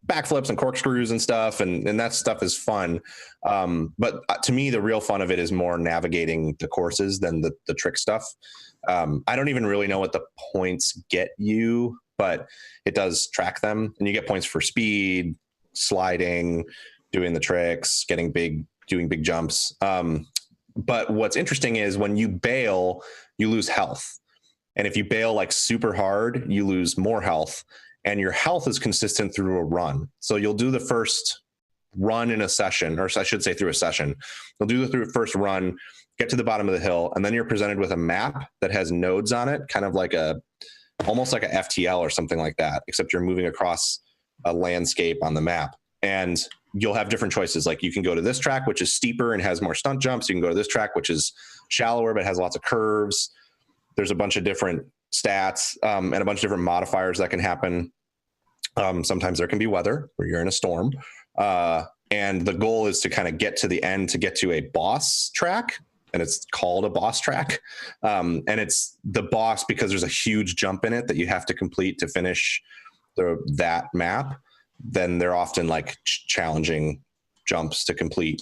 S6: backflips and corkscrews and stuff. And that stuff is fun. But to me, the real fun of it is more navigating the courses than the trick stuff. I don't even really know what the points get you, but it does track them. And you get points for speed, sliding, doing the tricks, doing big jumps. But what's interesting is when you bail, you lose health. And if you bail like super hard, you lose more health. And your health is consistent through a run. So you'll do the first run in a session, or I should say through a session. You'll do the first run, get to the bottom of the hill, and then you're presented with a map that has nodes on it, kind of like almost like a FTL or something like that, except you're moving across a landscape on the map. And you'll have different choices. Like you can go to this track, which is steeper and has more stunt jumps. You can go to this track, which is shallower, but has lots of curves. There's a bunch of different stats, and a bunch of different modifiers that can happen. Sometimes there can be weather where you're in a storm. And the goal is to kind of get to the end to get to a boss track. And it's called a boss track. And it's the boss because there's a huge jump in it that you have to complete to finish that map. Then they're often like challenging jumps to complete.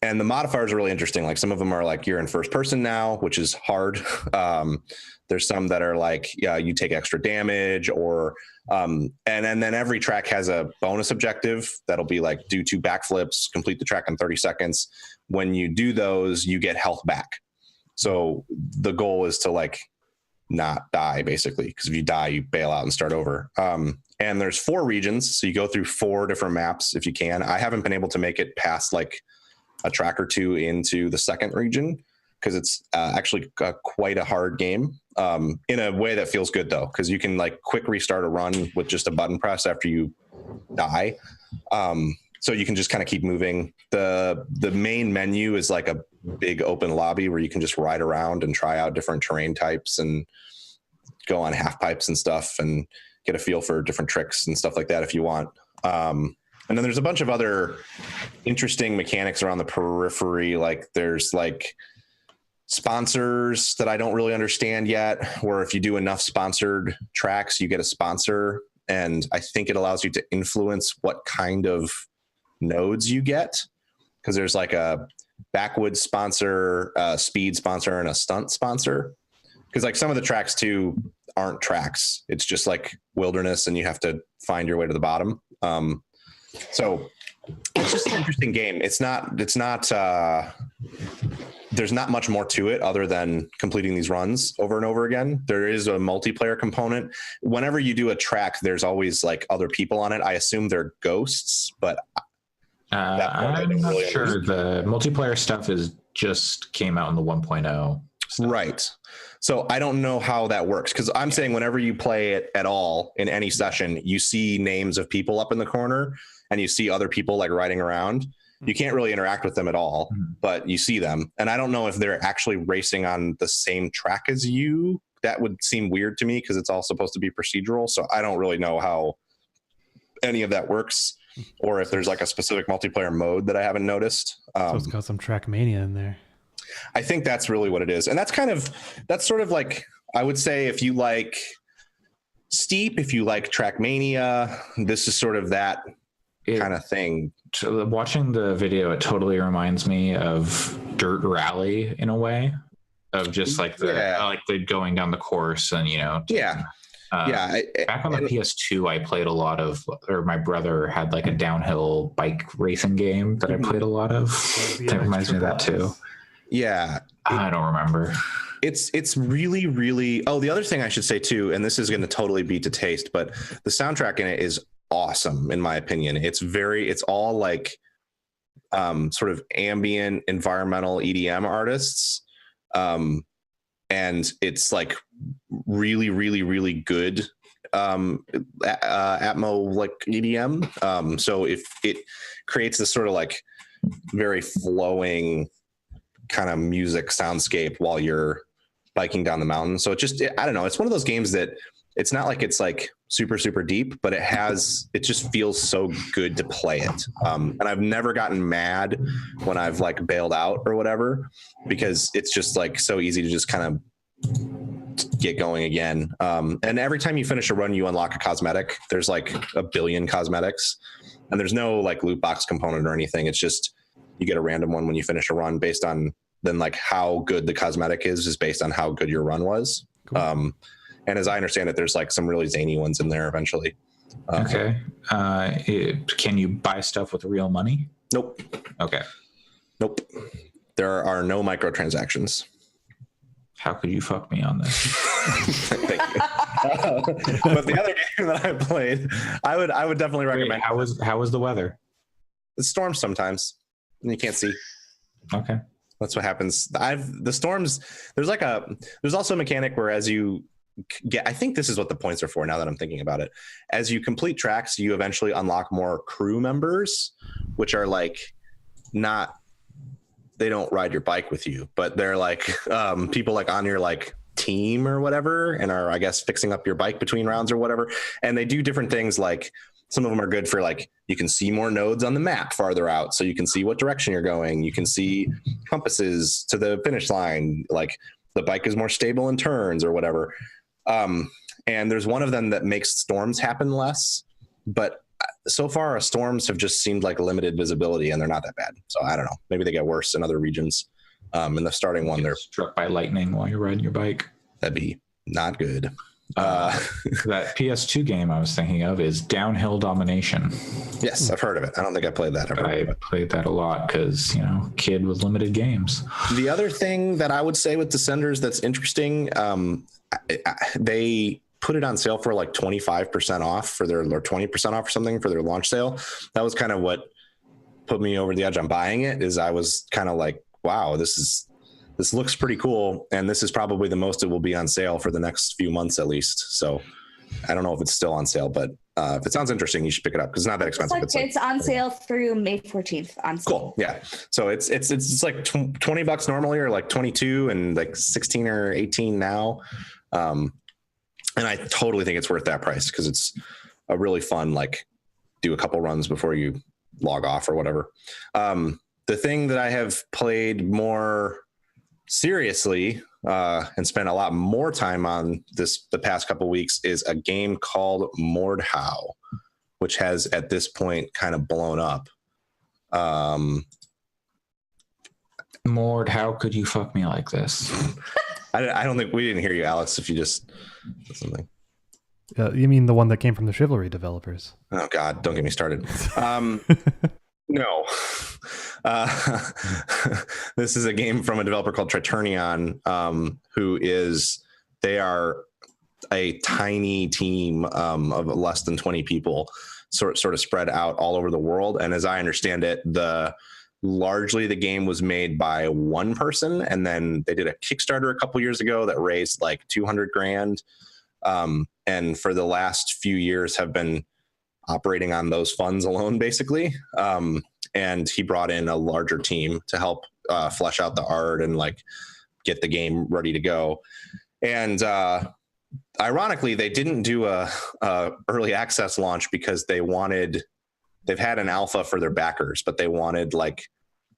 S6: And the modifiers are really interesting. Like some of them are like you're in first person now, which is hard. There's some that are like, yeah, you take extra damage or, and then every track has a bonus objective that'll be like do 2 backflips, complete the track in 30 seconds. When you do those, you get health back. So the goal is to like not die basically. Cause if you die, you bail out and start over. And there's 4 regions. So you go through 4 different maps if you can. I haven't been able to make it past like a track or 2 into the second region because it's actually quite a hard game in a way that feels good though, because you can like quick restart a run with just a button press after you die. So you can just kind of keep moving. The main menu is like a big open lobby where you can just ride around and try out different terrain types and go on half pipes and stuff and get a feel for different tricks and stuff like that if you want. And then there's a bunch of other interesting mechanics around the periphery. Like there's like sponsors that I don't really understand yet, where if you do enough sponsored tracks, you get a sponsor. And I think it allows you to influence what kind of nodes you get. Because there's like a backwoods sponsor, a speed sponsor, and a stunt sponsor. Because like some of the tracks too aren't tracks. It's just like wilderness and you have to find your way to the bottom. So it's just an interesting game. It's not, there's not much more to it other than completing these runs over and over again. There is a multiplayer component. Whenever you do a track, there's always like other people on it. I assume they're ghosts, but
S2: I'm not really sure. The multiplayer stuff just came out in the 1.0. stuff.
S6: Right. So I don't know how that works because I'm saying whenever you play it at all in any session, you see names of people up in the corner and you see other people like riding around. You can't really interact with them at all, but you see them. And I don't know if they're actually racing on the same track as you. That would seem weird to me because it's all supposed to be procedural. So I don't really know how any of that works or if there's like a specific multiplayer mode that I haven't noticed.
S1: So it's got some Trackmania in there.
S6: I think that's really what it is. And that's sort of like, I would say if you like Steep, if you like Trackmania, this is sort of that kind of thing.
S2: Watching the video, it totally reminds me of Dirt Rally in a way, of just like the going down the course and back on the PS2, I played a lot of, or my brother had like a downhill bike racing game that I played a lot of. That reminds me of that too.
S6: Yeah,
S2: I don't remember.
S6: It's really, really. Oh, the other thing I should say too, and this is going to totally be to taste, but the soundtrack in it is awesome in my opinion. It's all like sort of ambient environmental EDM artists, and it's like really, really, really good atmo like EDM. So if it creates this sort of like very flowing kind of music soundscape while you're biking down the mountain. So I don't know. It's one of those games that it's not like it's like super, super deep, but it just feels so good to play it. And I've never gotten mad when I've like bailed out or whatever, because it's just like so easy to just kind of get going again. And every time you finish a run, you unlock a cosmetic. There's like a billion cosmetics and there's no like loot box component or anything. It's just, you get a random one when you finish a run based on then like how good the cosmetic is based on how good your run was. Cool. And as I understand it, there's like some really zany ones in there eventually.
S2: Okay. Can you buy stuff with real money?
S6: Nope.
S2: Okay.
S6: Nope. There are no microtransactions.
S2: How could you fuck me on this?
S6: Thank you. But the other game that I played, I would definitely recommend.
S2: How was the weather?
S6: It storms sometimes and you can't see.
S2: Okay.
S6: That's what happens. The storms, there's also a mechanic where as you get, I think this is what the points are for now that I'm thinking about it. As you complete tracks, you eventually unlock more crew members, which are like they don't ride your bike with you, but they're like people like on your like team or whatever, and are, I guess, fixing up your bike between rounds or whatever. And they do different things, like some of them are good for, like, you can see more nodes on the map farther out, so you can see what direction you're going. You can see compasses to the finish line, like the bike is more stable in turns or whatever. And there's one of them that makes storms happen less, but so far storms have just seemed like limited visibility, and they're not that bad. So I don't know, maybe they get worse in other regions. In the starting one, they're
S2: struck by lightning while you're riding your bike.
S6: That'd be not good.
S2: That PS2 game I was thinking of is Downhill Domination.
S6: Yes, I've heard of it. I don't think I played that ever.
S2: I played that a lot because, kid with limited games.
S6: The other thing that I would say with Descenders that's interesting, they put it on sale for like 25% off for their, or 20% off or something for their launch sale. That was kind of what put me over the edge on buying it. Is I was kind of like, wow, this looks pretty cool, and this is probably the most it will be on sale for the next few months at least. So I don't know if it's still on sale, but if it sounds interesting, you should pick it up because it's not that expensive.
S5: It's on sale through May 14th on sale.
S6: Cool. Yeah. So it's like $20 normally, or like 22 and like 16 or 18 now. And I totally think it's worth that price because it's a really fun, like, do a couple runs before you log off or whatever. The thing that I have played more seriously and spent a lot more time on the past couple weeks is a game called Mordhau, which has at this point kind of blown up.
S2: Mord, how could you fuck me like this?
S6: I don't think we didn't hear you, Alex. If you just something.
S1: You mean the one that came from the Chivalry developers?
S6: Oh God, don't get me started. No. This is a game from a developer called Triturnion, they are a tiny team of less than 20 people, sort of spread out all over the world. And as I understand it, largely the game was made by one person, and then they did a Kickstarter a couple years ago that raised like $200,000. And for the last few years have been operating on those funds alone, basically. And he brought in a larger team to help flesh out the art and like get the game ready to go. And ironically, they didn't do a early access launch because they've had an alpha for their backers, but they wanted like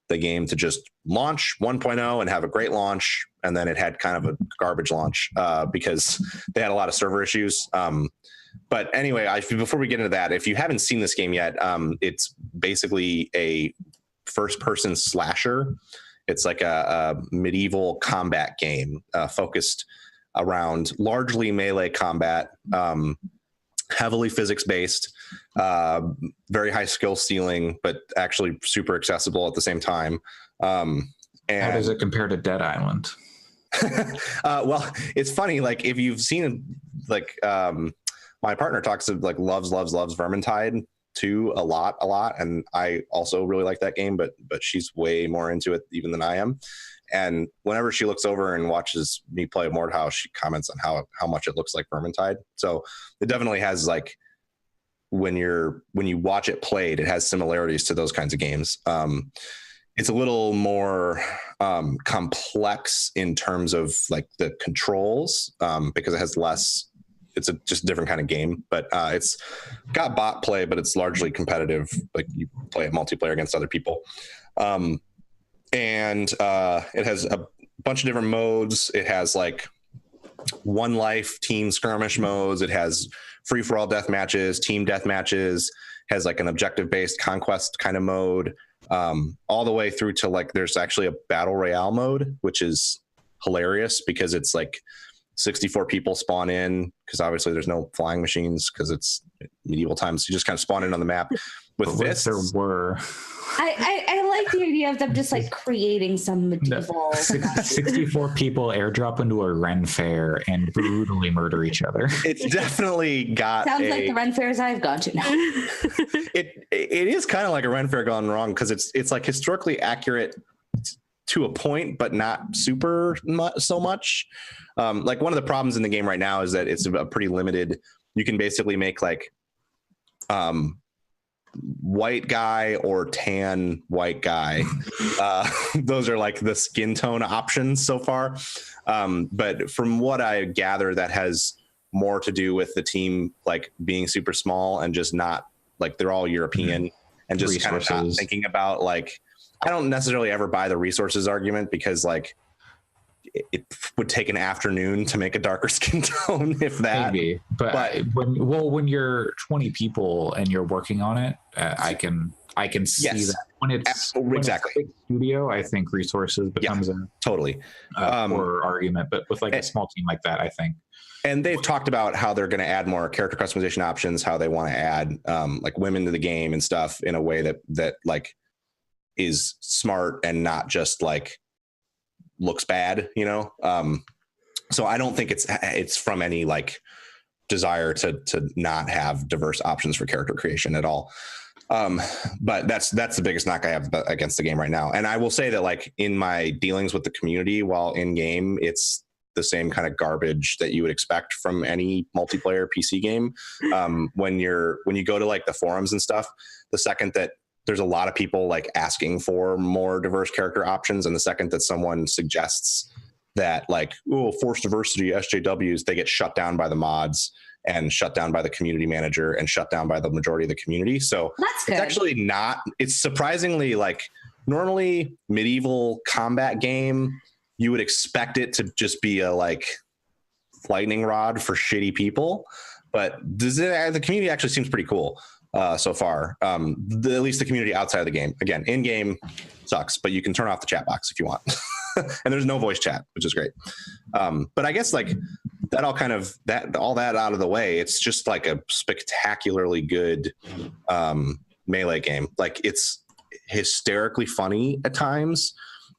S6: the game to just launch 1.0 and have a great launch. And then it had kind of a garbage launch because they had a lot of server issues. But anyway, before we get into that, if you haven't seen this game yet, it's basically a first-person slasher. It's like a medieval combat game focused around largely melee combat, heavily physics-based, very high skill ceiling, but actually super accessible at the same time. And
S2: how does it compare to Dead Island?
S6: Well, it's funny. Like if you've seen like my partner loves Vermintide 2 a lot, and I also really like that game, but she's way more into it even than I am. And whenever she looks over and watches me play Mordhau, she comments on how much it looks like Vermintide. So it definitely has like when you watch it played, it has similarities to those kinds of games. It's a little more complex in terms of like the controls because it has less. It's just a different kind of game, but it's got bot play, but it's largely competitive. Like you play it multiplayer against other people. And it has a bunch of different modes. It has like one life team skirmish modes. It has free for all death matches, team death matches, has like an objective based conquest kind of mode, all the way through to like, there's actually a battle royale mode, which is hilarious because it's like 64 people spawn in because obviously there's no flying machines because it's medieval times. So you just kind of spawn in on the map with this.
S2: There were.
S5: I like the idea of them just like creating some medieval.
S2: 64 people airdrop into a Ren fair and brutally murder each other.
S6: It's definitely got
S5: sounds like the Ren fairs I've gone to now.
S6: It is kind of like a Ren fair gone wrong because it's like historically accurate to a point, but not super so much. Like one of the problems in the game right now is that it's a pretty limited. You can basically make like white guy or tan white guy. Those are like the skin tone options so far. But from what I gather, that has more to do with the team like being super small and just not like they're all European and just kind of not thinking about like, I don't necessarily ever buy the resources argument because like it would take an afternoon to make a darker skin tone, if that.
S2: Maybe, but when you're 20 people and you're working on it, I can see that when it's
S6: exactly
S2: a big studio, I think resources becomes a
S6: totally
S2: poor argument. But with like a small team like that, I think.
S6: And they've talked about how they're going to add more character customization options, how they want to add like women to the game and stuff in a way that like is smart and not just like looks bad, you know? So I don't think it's from any like desire to not have diverse options for character creation at all. But that's the biggest knock I have against the game right now. And I will say that like in my dealings with the community while in game, it's the same kind of garbage that you would expect from any multiplayer PC game. When you go to like the forums and stuff, the second that there's a lot of people like asking for more diverse character options, and the second that someone suggests that like, oh, forced diversity SJWs, they get shut down by the mods and shut down by the community manager and shut down by the majority of the community. So
S5: that's good.
S6: It's actually not, it's surprisingly like normally medieval combat game, you would expect it to just be a like lightning rod for shitty people, but the community actually seems pretty cool so far. At least the community outside of the game. Again, in game sucks, but you can turn off the chat box if you want. And there's no voice chat, which is great. But I guess like that all that out of the way, it's just like a spectacularly good melee game. Like it's hysterically funny at times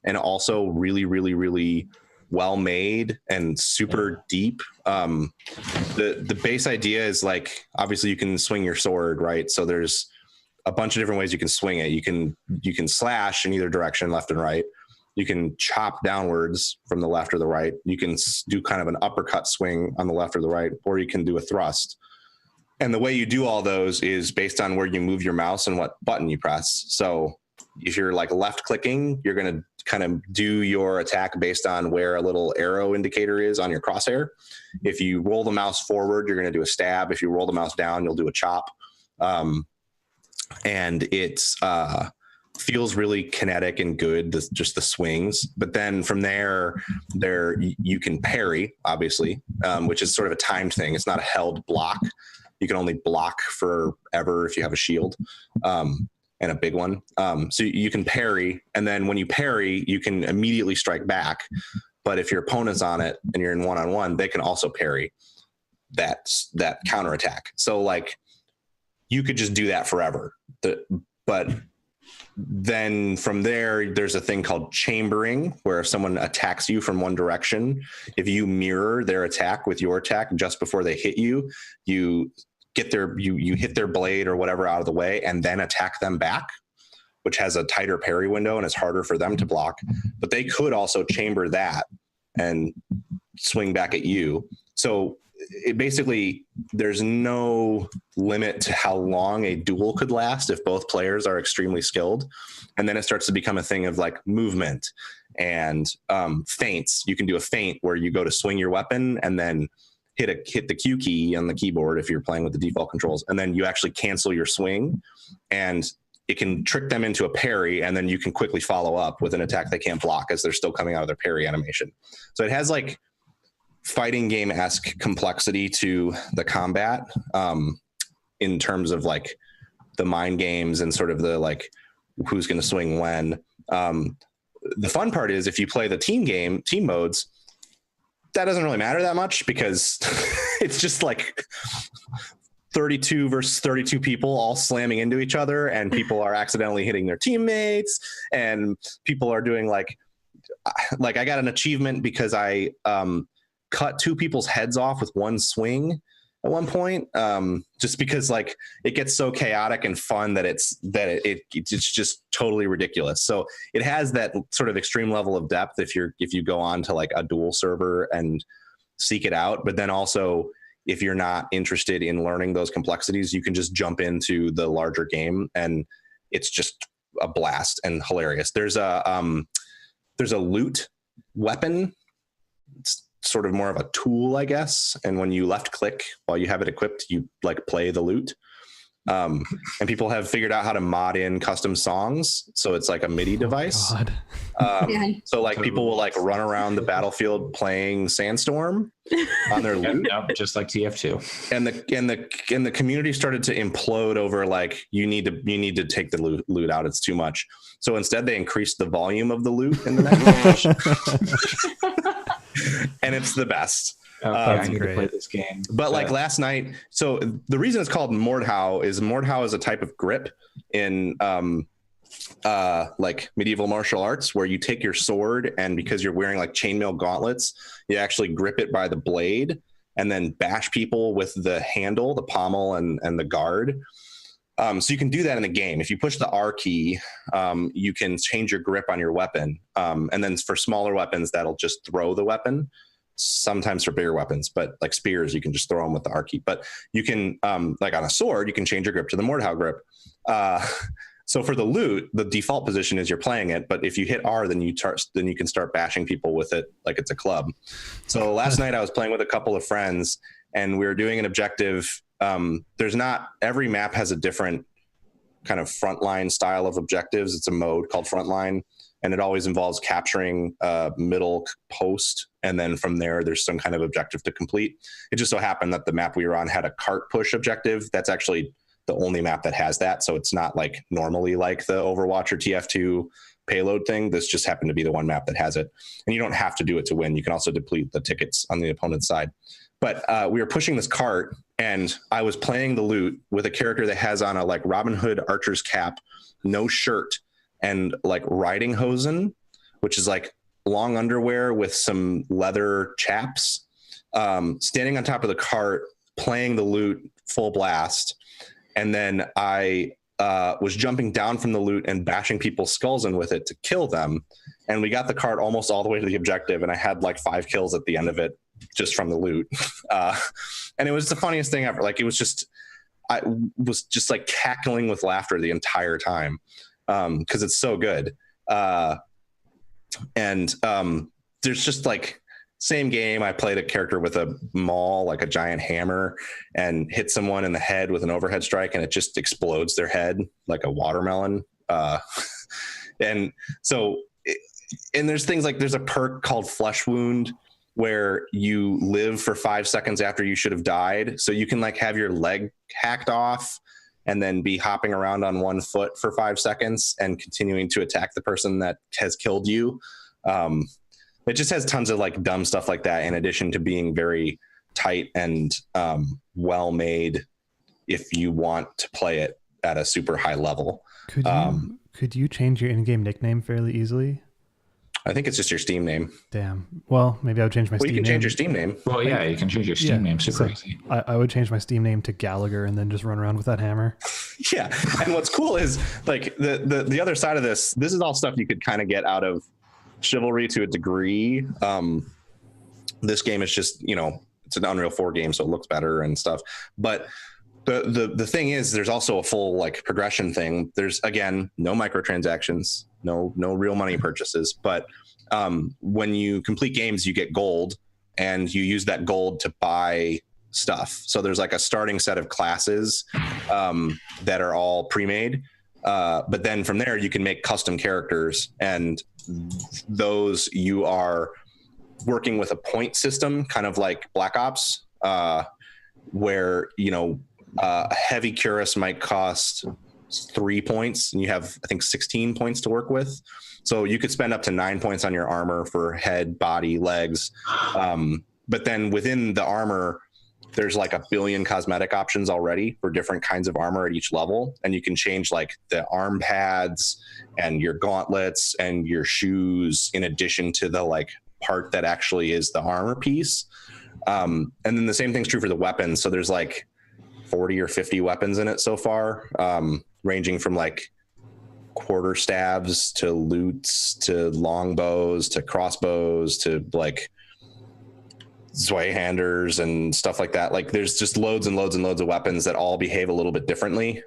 S6: and also really, really, really well made and super deep. The base idea is like, obviously you can swing your sword, right? So there's a bunch of different ways you can swing it. You can slash in either direction, left and right. You can chop downwards from the left or the right. You can do kind of an uppercut swing on the left or the right, or you can do a thrust. And the way you do all those is based on where you move your mouse and what button you press. So if you're like left clicking, you're going to kind of do your attack based on where a little arrow indicator is on your crosshair. If you roll the mouse forward, you're going to do a stab. If you roll the mouse down, you'll do a chop. And it's feels really kinetic and good, just the swings. But then from there you can parry, obviously, which is sort of a timed thing. It's not a held block. You can only block forever if you have a shield. And a big one. So you can parry, and then when you parry, you can immediately strike back. But if your opponent's on it and you're in one-on-one, they can also parry that counterattack. So like you could just do that forever. But then from there's a thing called chambering, where if someone attacks you from one direction, if you mirror their attack with your attack just before they hit you, you hit their blade or whatever out of the way and then attack them back, which has a tighter parry window and it's harder for them to block. But they could also chamber that and swing back at you. So it basically, there's no limit to how long a duel could last if both players are extremely skilled. And then it starts to become a thing of like movement and feints. You can do a feint where you go to swing your weapon and then hit the Q key on the keyboard if you're playing with the default controls, and then you actually cancel your swing, and it can trick them into a parry, and then you can quickly follow up with an attack they can't block as they're still coming out of their parry animation. So it has like fighting game-esque complexity to the combat in terms of like the mind games and sort of the like who's going to swing when. The fun part is if you play the team modes, that doesn't really matter that much because it's just like 32 versus 32 people all slamming into each other, and people are accidentally hitting their teammates, and people are doing like I got an achievement because I cut 2 people's heads off with one swing at one point, just because like it gets so chaotic and fun that it's just totally ridiculous. So it has that sort of extreme level of depth if you go on to like a dual server and seek it out, but then also if you're not interested in learning those complexities, you can just jump into the larger game, and it's just a blast and hilarious. There's a loot weapon. It's sort of more of a tool, I guess. And when you left click while you have it equipped, you like play the loot. And people have figured out how to mod in custom songs, so it's like a MIDI device. So like people will like run around the battlefield playing Sandstorm on their loot,
S2: just like TF2.
S6: And the community started to implode over like you need to take the loot out. It's too much. So instead, they increased the volume of the loot in the next and it's the best.
S2: Okay, I need to play this game.
S6: But like last night, so the reason it's called Mordhau is a type of grip in like medieval martial arts, where you take your sword, and because you're wearing like chainmail gauntlets, you actually grip it by the blade and then bash people with the handle, the pommel, and the guard. So you can do that in the game. If you push the R key, you can change your grip on your weapon. And then for smaller weapons, that'll just throw the weapon. Sometimes for bigger weapons, but like spears, you can just throw them with the R key. But you can, like on a sword, you can change your grip to the Mordhau grip. So for the loot, the default position is you're playing it, but if you hit R, then you can start bashing people with it like it's a club. So last night I was playing with a couple of friends, and we were doing an objective. Every map has a different kind of frontline style of objectives. It's a mode called frontline, and it always involves capturing a middle post, and then from there's some kind of objective to complete. It just so happened that the map we were on had a cart push objective. That's actually the only map that has that, so it's not like normally like the Overwatch or TF2 payload thing. This just happened to be the one map that has it, and you don't have to do it to win. You can also deplete the tickets on the opponent's side. But we were pushing this cart, and I was playing the loot with a character that has on a like Robin Hood archer's cap, no shirt, and like riding hosen, which is like long underwear with some leather chaps, standing on top of the cart, playing the loot full blast. And then I was jumping down from the loot and bashing people's skulls in with it to kill them. And we got the cart almost all the way to the objective, and I had like 5 kills at the end of it just from the loot. And it was the funniest thing ever. Like I was just like cackling with laughter the entire time. Cause it's so good. And there's just like same game. I played a character with a maul, like a giant hammer, and hit someone in the head with an overhead strike, and it just explodes their head like a watermelon. And there's things like there's a perk called Flesh Wound, where you live for 5 seconds after you should have died. So you can like have your leg hacked off and then be hopping around on one foot for 5 seconds and continuing to attack the person that has killed you. It just has tons of like dumb stuff like that, in addition to being very tight and well made if you want to play it at a super high level.
S1: Could you change your in-game nickname fairly easily?
S6: I think it's just your Steam name.
S1: Damn. Well, maybe I would change my Steam name.
S6: You can change your Steam name.
S2: Well, yeah, you can change your Steam name super easy.
S1: I would change my Steam name to Gallagher and then just run around with that hammer.
S6: Yeah. And what's cool is like the other side of this is all stuff you could kind of get out of Chivalry to a degree. This game is just, it's an Unreal 4 game, so it looks better and stuff. But the thing is, there's also a full like progression thing. There's, again, no microtransactions, no real money purchases. But when you complete games, you get gold, and you use that gold to buy stuff. So there's like a starting set of classes that are all pre-made. But then from there, you can make custom characters, and those you are working with a point system, kind of like Black Ops, where, a heavy cuirass might cost 3 points, and you have, I think, 16 points to work with. So you could spend up to 9 points on your armor for head, body, legs. But then within the armor, there's like 1 billion cosmetic options already for different kinds of armor at each level. And you can change like the arm pads and your gauntlets and your shoes, in addition to the like part that actually is the armor piece. And then the same thing's true for the weapons. So there's like 40 or 50 weapons in it so far, ranging from like quarter stabs to lutes to longbows to crossbows to like Zweihanders and stuff like that. Like there's just loads and loads and loads of weapons that all behave a little bit differently.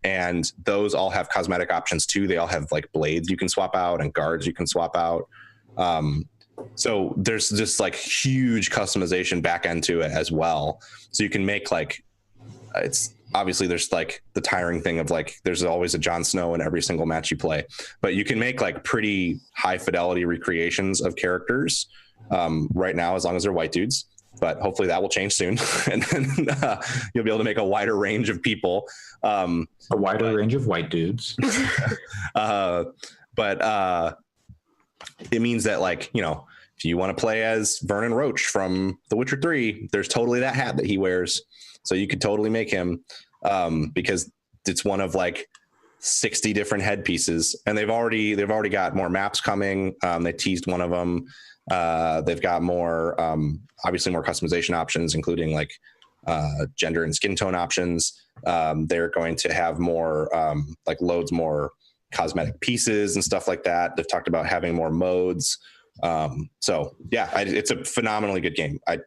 S6: And those all have cosmetic options too. They all have like blades you can swap out and guards you can swap out. So there's just like huge customization back end to it as well. So you can make like, it's obviously there's like the tiring thing of like, there's always a Jon Snow in every single match you play, but you can make like pretty high fidelity recreations of characters right now, as long as they're white dudes, but hopefully that will change soon. And then you'll be able to make a wider range of people.
S2: A wider range of white dudes.
S6: But it means that, like, you know, if you want to play as Vernon Roach from The Witcher 3, there's totally that hat that he wears. So you could totally make him because it's one of like 60 different headpieces, and they've already got more maps coming. They teased one of them. They've got more, obviously more customization options, including like gender and skin tone options. They're going to have more, like loads more cosmetic pieces and stuff like that. They've talked about having more modes. So yeah, it's a phenomenally good game. I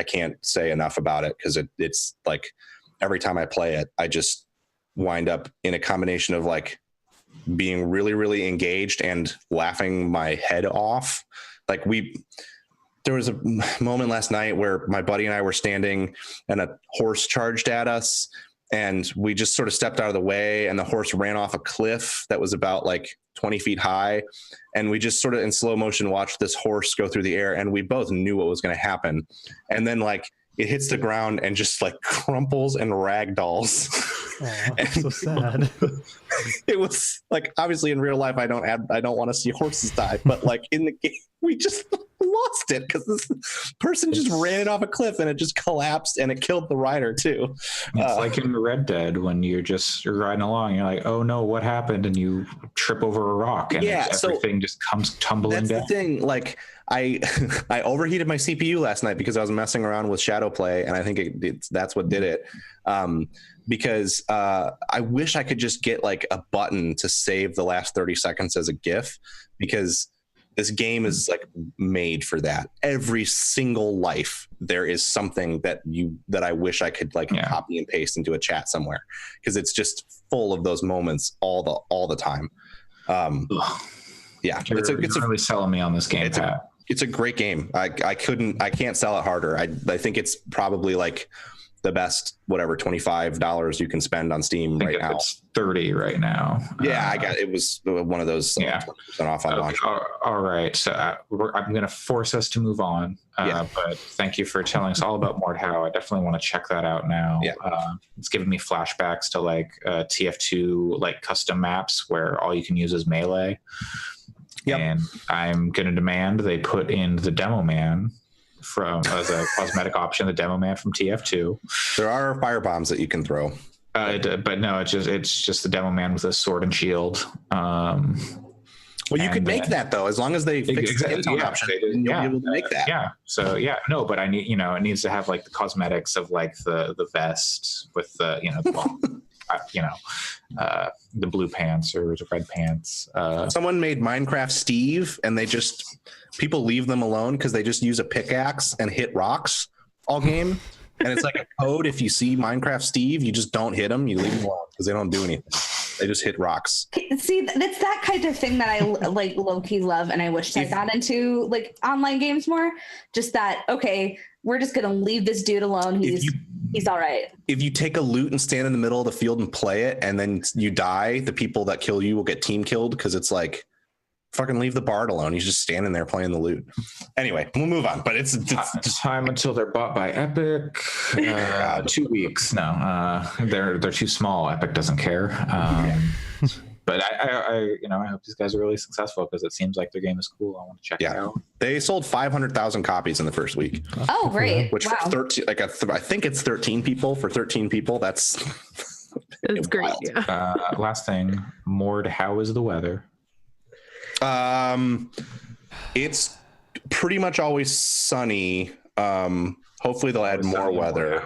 S6: can't say enough about it because it's like every time I play it, I just wind up in a combination of like being really, really engaged and laughing my head off. Like there was a moment last night where my buddy and I were standing and a horse charged at us, and we just sort of stepped out of the way, and the horse ran off a cliff that was about like 20 feet high. And we just sort of in slow motion watched this horse go through the air, and we both knew what was going to happen. And then like it hits the ground and just like crumples and ragdolls.
S1: That's so sad.
S6: It was like, obviously in real life, I don't want to see horses die, but like in the game, we just lost it because this person just ran it off a cliff and it just collapsed and it killed the rider too.
S2: It's like in Red Dead when you're riding along, you're like, oh no, what happened? And you trip over a rock and everything just comes tumbling down.
S6: That's the thing. Like I overheated my CPU last night because I was messing around with shadow play, and I think that's what did it. Because I wish I could just get like a button to save the last 30 seconds as a GIF, because this game is like made for that. Every single life, there is something that I wish I could like copy and paste into a chat somewhere, because it's just full of those moments all the time. Yeah,
S2: you're really selling me on this game, Pat.
S6: It's a great game. I can't sell it harder. I think it's probably like the best, whatever, $25 you can spend on Steam right now.
S2: It's 30 right now.
S6: Yeah, it was one of those 20% off on launch.
S2: All right, so I'm going to force us to move on. But thank you for telling us all about Mordhau. I definitely want to check that out now. Yeah. It's giving me flashbacks to like TF2 like custom maps where all you can use is melee. Yep. And I'm going to demand they put in the Demo Man as a cosmetic option, the Demo Man from TF2.
S6: There are fire bombs that you can throw.
S2: But no, it's just the Demo Man with a sword and shield.
S6: Well, you could make that though, as long as they fix the skin option. You'll be able to make that.
S2: Yeah. So but I need, it needs to have like the cosmetics of like the vest with the the blue pants or the red pants.
S6: Someone made Minecraft Steve, and people leave them alone because they just use a pickaxe and hit rocks all game. And it's like a code. If you see Minecraft Steve, you just don't hit them. You leave them alone because they don't do anything. They just hit rocks.
S5: See, that's that kind of thing that I like low-key love, and I wish I got into like online games more. Just that, okay, we're just gonna leave this dude alone. He's all right.
S6: If you take a loot and stand in the middle of the field and play it, and then you die, the people that kill you will get team killed, because it's like, fucking leave the bard alone. He's just standing there playing the loot. Anyway, we'll move on. But it's
S2: time until they're bought by Epic. 2 weeks. No, they're too small. Epic doesn't care. But I hope these guys are really successful, because it seems like their game is cool. I want to check it out.
S6: They sold 500,000 copies in the first week.
S5: Oh, great!
S6: Which for 13, I think it's 13 people. For 13 people, that's
S4: great. Yeah.
S2: Last thing, Mord, how is the weather?
S6: It's pretty much always sunny. Hopefully they'll add more weather.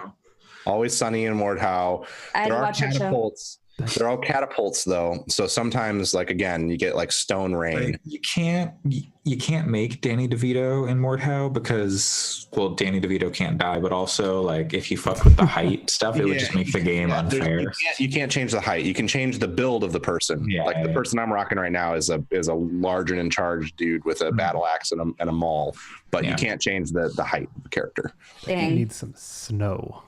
S6: Always sunny in Mordhau. There are catapults. They're all catapults though, so sometimes, like again, you get like stone rain.
S2: Like, you can't make Danny DeVito in Mordhau because, well, Danny DeVito can't die, but also like if you fuck with the height stuff, it would just make the game unfair.
S6: You can't change the height. You can change the build of the person. Like the person I'm rocking right now is a large and in charge dude with a battle axe and a maul, but you can't change the height of the character.
S1: You need some snow.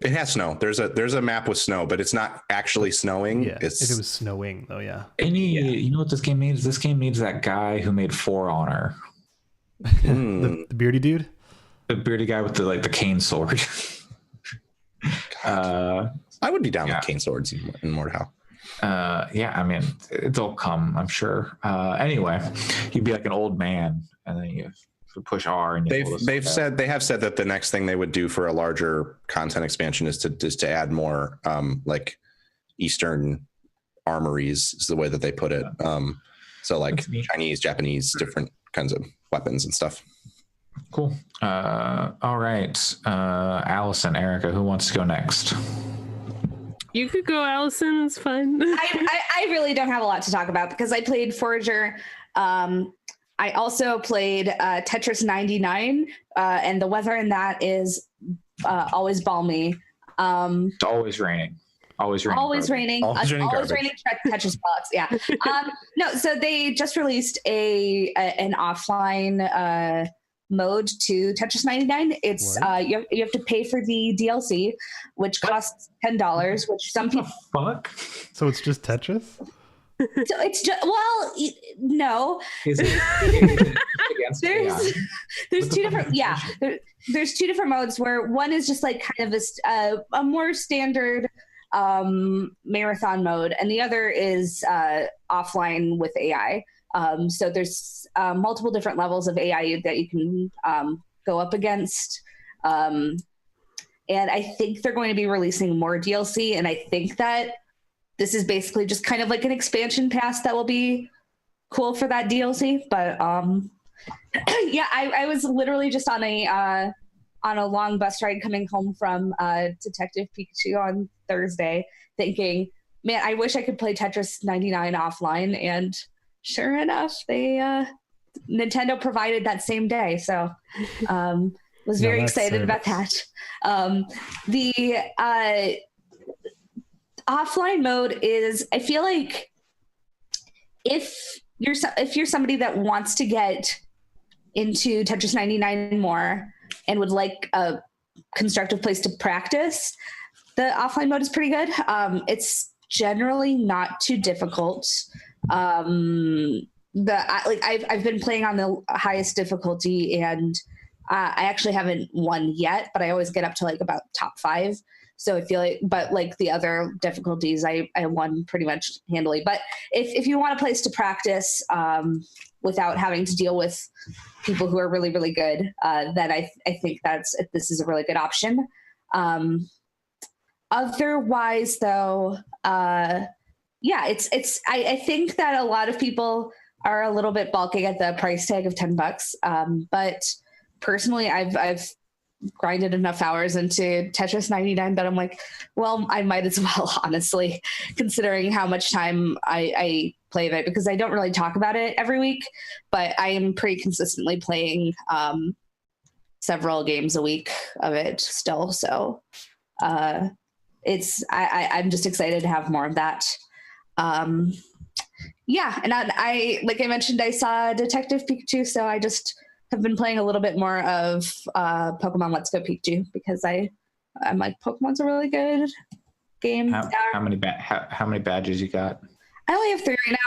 S6: It has snow. There's a map with snow, but it's not actually snowing.
S1: Yeah, if it was snowing though, yeah.
S2: You know what this game needs? This game needs that guy who made For Honor.
S1: The beardy dude?
S2: The beardy guy with the cane sword.
S6: I would be down with cane swords in Mordhau.
S2: I mean, it'll come, I'm sure. Anyway, you'd be like an old man, and then you push R. And
S6: they have said that the next thing they would do for a larger content expansion is to add more like Eastern armories, is the way that they put it. So like Chinese, Japanese, different kinds of weapons and stuff.
S2: Cool. All right, Allison, Erica, who wants to go next?
S4: You could go, Allison. It's fine.
S5: I really don't have a lot to talk about because I played Forager. I also played Tetris 99, and the weather in that is always balmy.
S2: It's always raining. Always raining.
S5: Always raining. Always raining Tetris blocks. Yeah. No, so they just released an offline mode to Tetris 99. It's you have to pay for the DLC, which costs $10, which some people
S2: fuck.
S1: So it's just Tetris?
S5: So it's just, well, no.
S2: Is it
S5: there's two different there's two different modes where one is just like kind of a more standard marathon mode, and the other is offline with AI. So there's multiple different levels of AI that you can go up against. And I think they're going to be releasing more DLC, and I think that this is basically just kind of like an expansion pass that will be cool for that DLC. But I was literally just on a long bus ride coming home from Detective Pikachu on Thursday, thinking, man, I wish I could play Tetris 99 offline. And sure enough, they Nintendo provided that same day. So was very excited about that. The offline mode is, I feel like if you're somebody that wants to get into Tetris 99 more and would like a constructive place to practice, the offline mode is pretty good. It's generally not too difficult. I've been playing on the highest difficulty, and I actually haven't won yet, but I always get up to like about top 5. So I feel like, but like the other difficulties, I won pretty much handily. But if you want a place to practice without having to deal with people who are really, really good, then I think this is a really good option. Otherwise, though, I think that a lot of people are a little bit balking at the price tag of $10. But personally, I've grinded enough hours into Tetris 99 that I'm like, well, I might as well, honestly, considering how much time I play of it, because I don't really talk about it every week, but I am pretty consistently playing several games a week of it still. So I'm just excited to have more of that. And I like I mentioned, I saw Detective Pikachu, so I just have been playing a little bit more of Pokemon Let's Go Pikachu, because I'm like, Pokemon's a really good game.
S2: How many badges you got?
S5: I only have 3 right now.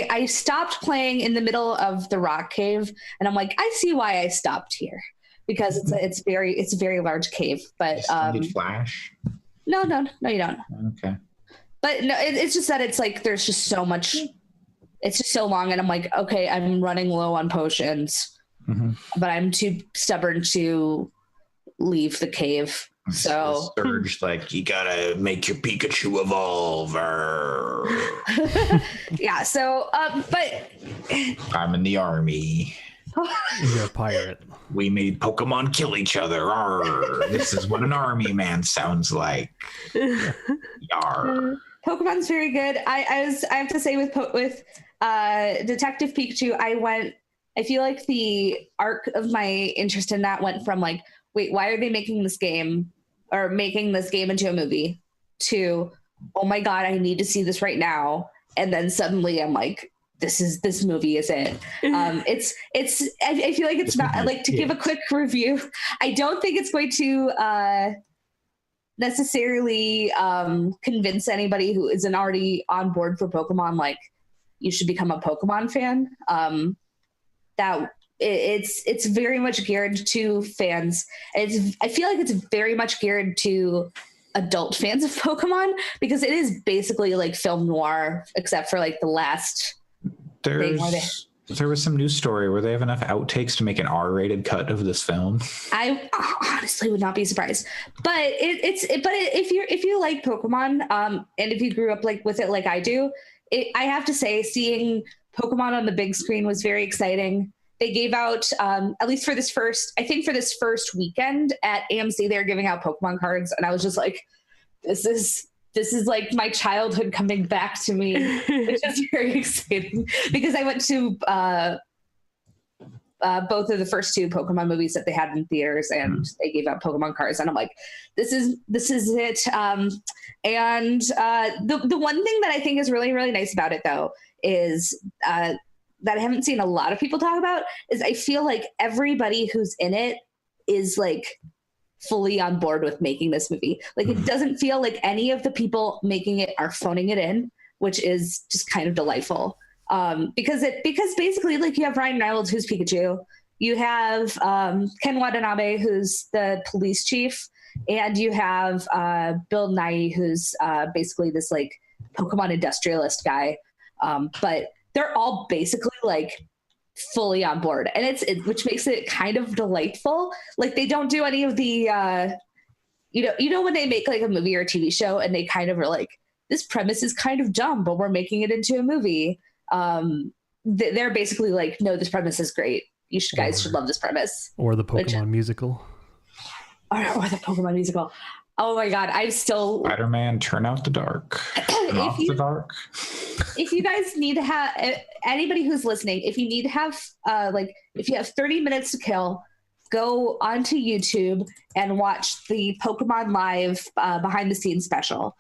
S5: I stopped playing in the middle of the rock cave, and I'm like, I see why I stopped here, because it's a very large cave. But
S2: you need Flash?
S5: No, you don't.
S2: Okay.
S5: But no, it's just that it's like there's just so much. It's just so long, and I'm like, okay, I'm running low on potions. Mm-hmm. But I'm too stubborn to leave the cave. So
S2: Surge, like, you gotta make your Pikachu evolve.
S5: Yeah. So, but
S2: I'm in the army.
S1: You're a pirate.
S2: We made Pokemon kill each other. Arr. This is what an army man sounds like. Yarr.
S5: Pokemon's very good. I have to say with Detective Pikachu, I feel like the arc of my interest in that went from like, wait, why are they making this game into a movie, to, oh my God, I need to see this right now. And then suddenly I'm like, this movie is it. I feel like it's not like, to give a quick review, I don't think it's going to necessarily convince anybody who isn't already on board for Pokemon, like, you should become a Pokemon fan. That it's very much geared to fans. I feel like it's very much geared to adult fans of Pokemon, because it is basically like film noir, except for like the last thing where
S2: there was some news story where they have enough outtakes to make an R-rated cut of this film.
S5: I honestly would not be surprised, but if you like Pokemon, and if you grew up like with it like I do, I have to say, seeing Pokemon on the big screen was very exciting. They gave out, at least for this first weekend at AMC, they're giving out Pokemon cards, and I was just like, this is like my childhood coming back to me, which is very exciting, because I went to both of the first two Pokemon movies that they had in theaters, and they gave out Pokemon cards, and I'm like, this is it. And the one thing that I think is really, really nice about it, though, is that I haven't seen a lot of people talk about, is I feel like everybody who's in it is like fully on board with making this movie. Like, it doesn't feel like any of the people making it are phoning it in, which is just kind of delightful. Because basically, like, you have Ryan Reynolds, who's Pikachu, you have Ken Watanabe, who's the police chief, and you have Bill Nighy, who's basically this like Pokemon industrialist guy. But they're all basically like fully on board, and which makes it kind of delightful. Like, they don't do any of the you know when they make like a movie or a TV show and they kind of are like, this premise is kind of dumb, but we're making it into a movie. They're basically like, no, this premise is great. You guys should love this premise.
S1: Or the Pokemon musical.
S5: Or the Pokemon musical. Oh my God, I'm still...
S2: Spider-Man, Turn Out the Dark. The Dark.
S5: If you guys need to have... Anybody who's listening, if you need to have... if you have 30 minutes to kill, go onto YouTube and watch the Pokemon Live behind-the-scenes special.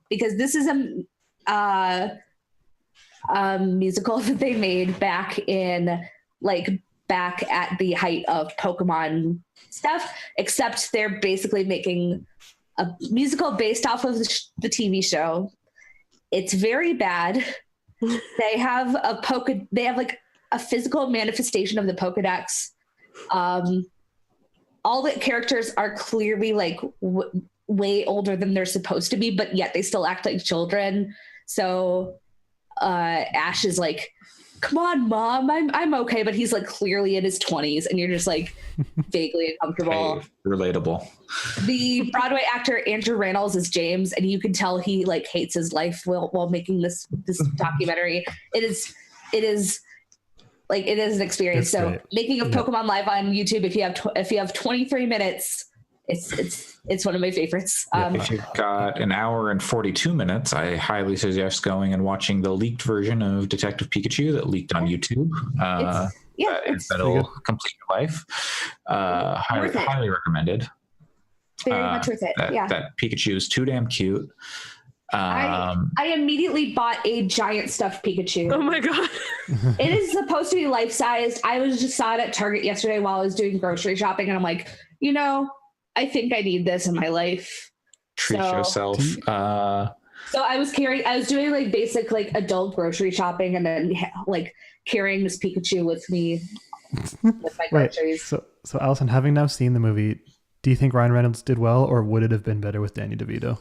S5: Because this is a musical that they made back at the height of Pokemon stuff, except they're basically making a musical based off of the TV show. It's very bad. They have like a physical manifestation of the Pokedex. All the characters are clearly like way older than they're supposed to be, but yet they still act like children. So Ash is like, come on, Mom, I'm okay, but he's like clearly in his 20s, and you're just like vaguely uncomfortable.
S2: Hey, relatable.
S5: The Broadway actor Andrew Rannells is James, and you can tell he like hates his life while making this documentary. It is an experience.
S1: That's
S5: so
S1: great.
S5: Making of Pokemon Live on YouTube, if you have 23 minutes, it's one of my favorites.
S2: If you've got an hour and 42 minutes, I highly suggest going and watching the leaked version of Detective Pikachu that leaked on YouTube. That'll complete your life. Highly recommended.
S5: Very much worth it.
S2: That Pikachu is too damn cute.
S5: I immediately bought a giant stuffed Pikachu.
S4: Oh my God.
S5: It is supposed to be life-sized. I just saw it at Target yesterday while I was doing grocery shopping, and I'm like, I think I need this in my life.
S2: Treat yourself.
S5: So I was doing like basic like adult grocery shopping, and then like carrying this Pikachu with me with my groceries.
S1: So Allison, having now seen the movie, do you think Ryan Reynolds did well, or would it have been better with Danny DeVito?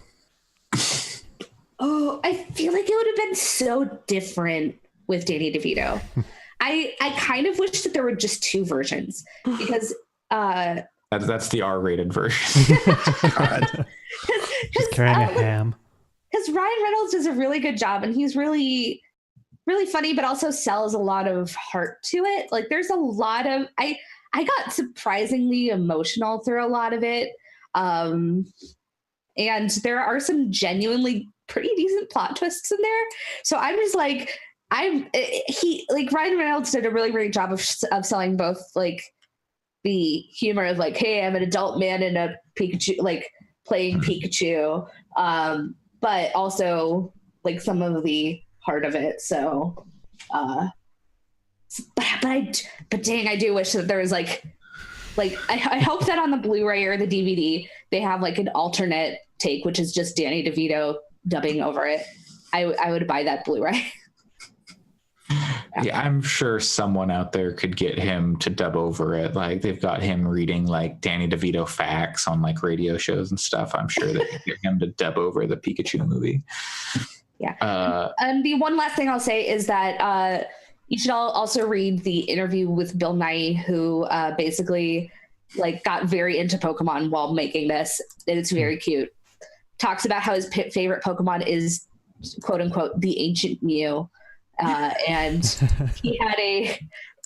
S5: Oh, I feel like it would have been so different with Danny DeVito. I kind of wish that there were just two versions, because
S2: that's the R-rated version.
S1: Just carrying a ham.
S5: Because Ryan Reynolds does a really good job, and he's really really funny, but also sells a lot of heart to it. Like there's a lot of I got surprisingly emotional through a lot of it. And there are some genuinely pretty decent plot twists in there. So I'm just like, Ryan Reynolds did a really great job of selling both like the humor of like, hey, I'm an adult man in a Pikachu, like playing Pikachu, but also like some of the heart of it. So, but dang, I do wish that there was like I hope that on the Blu-ray or the DVD they have like an alternate take, which is just Danny DeVito dubbing over it. I would buy that Blu-ray.
S2: Yeah, I'm sure someone out there could get him to dub over it. Like they've got him reading like Danny DeVito facts on like radio shows and stuff. I'm sure they could get him to dub over the Pikachu movie.
S5: Yeah. And the one last thing I'll say is that you should all also read the interview with Bill Nye, who basically like got very into Pokemon while making this. And it's very cute. Talks about how his favorite Pokemon is quote unquote the ancient Mew. And he had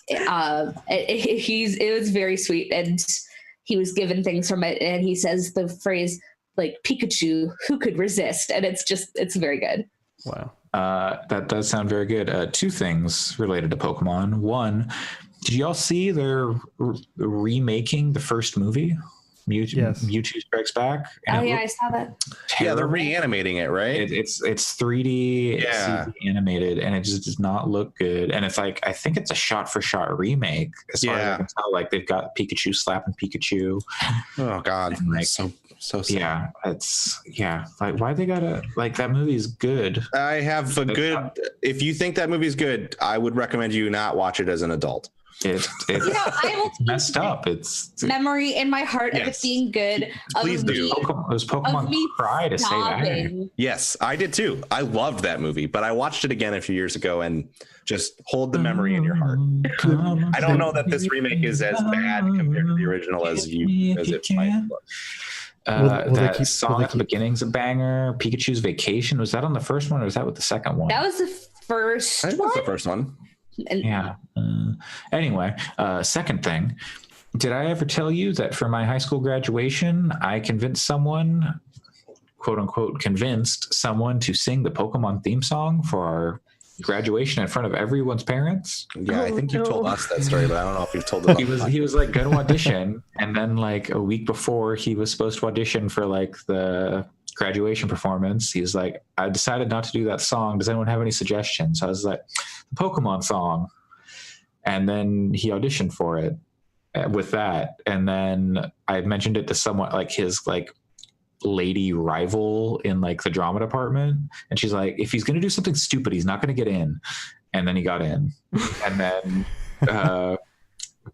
S5: it was very sweet, and he was given things from it, and he says the phrase like Pikachu, who could resist? And it's very good.
S1: Wow.
S2: That does sound very good. Two things related to Pokemon. One, did y'all see they're remaking the first movie? Mewtwo Strikes Back.
S5: I saw that.
S2: Terrible.
S6: Yeah, they're reanimating it, right?
S2: It's 3D animated, and it just does not look good. And it's like I think it's a shot-for-shot remake. As far as I can tell, like they've got Pikachu slapping Pikachu.
S6: Oh God,
S2: like,
S6: so sad.
S2: Yeah, like why they gotta like that movie's good.
S6: I have a good. If you think that movie's good, I would recommend you not watch it as an adult.
S2: It's
S5: I will
S2: messed up. It's
S5: memory in my heart of it being good.
S6: Please do.
S2: Those Pokemon cry to say that.
S6: Yes, I did too. I loved that movie, but I watched it again a few years ago, and just hold the memory in your heart. I don't know that this remake is as bad compared to the original as it might look.
S2: That song at the beginning's a banger. Pikachu's Vacation, was that on the first one or was that with the second one?
S5: That was the first one.
S6: That was the first one.
S2: Yeah. Anyway, second thing, did I ever tell you that for my high school graduation, I convinced someone, quote unquote, convinced someone to sing the Pokemon theme song for our graduation in front of everyone's parents?
S6: Yeah, I think you told us that story, but I don't know if you've told it.
S2: He was like going to audition, and then like a week before he was supposed to audition for like the graduation performance, he's like, I decided not to do that song. Does anyone have any suggestions? I was like, the Pokemon song. And then he auditioned for it with that. And then I mentioned it to someone like his like lady rival in like the drama department. And she's like, if he's going to do something stupid, he's not going to get in. And then he got in. And then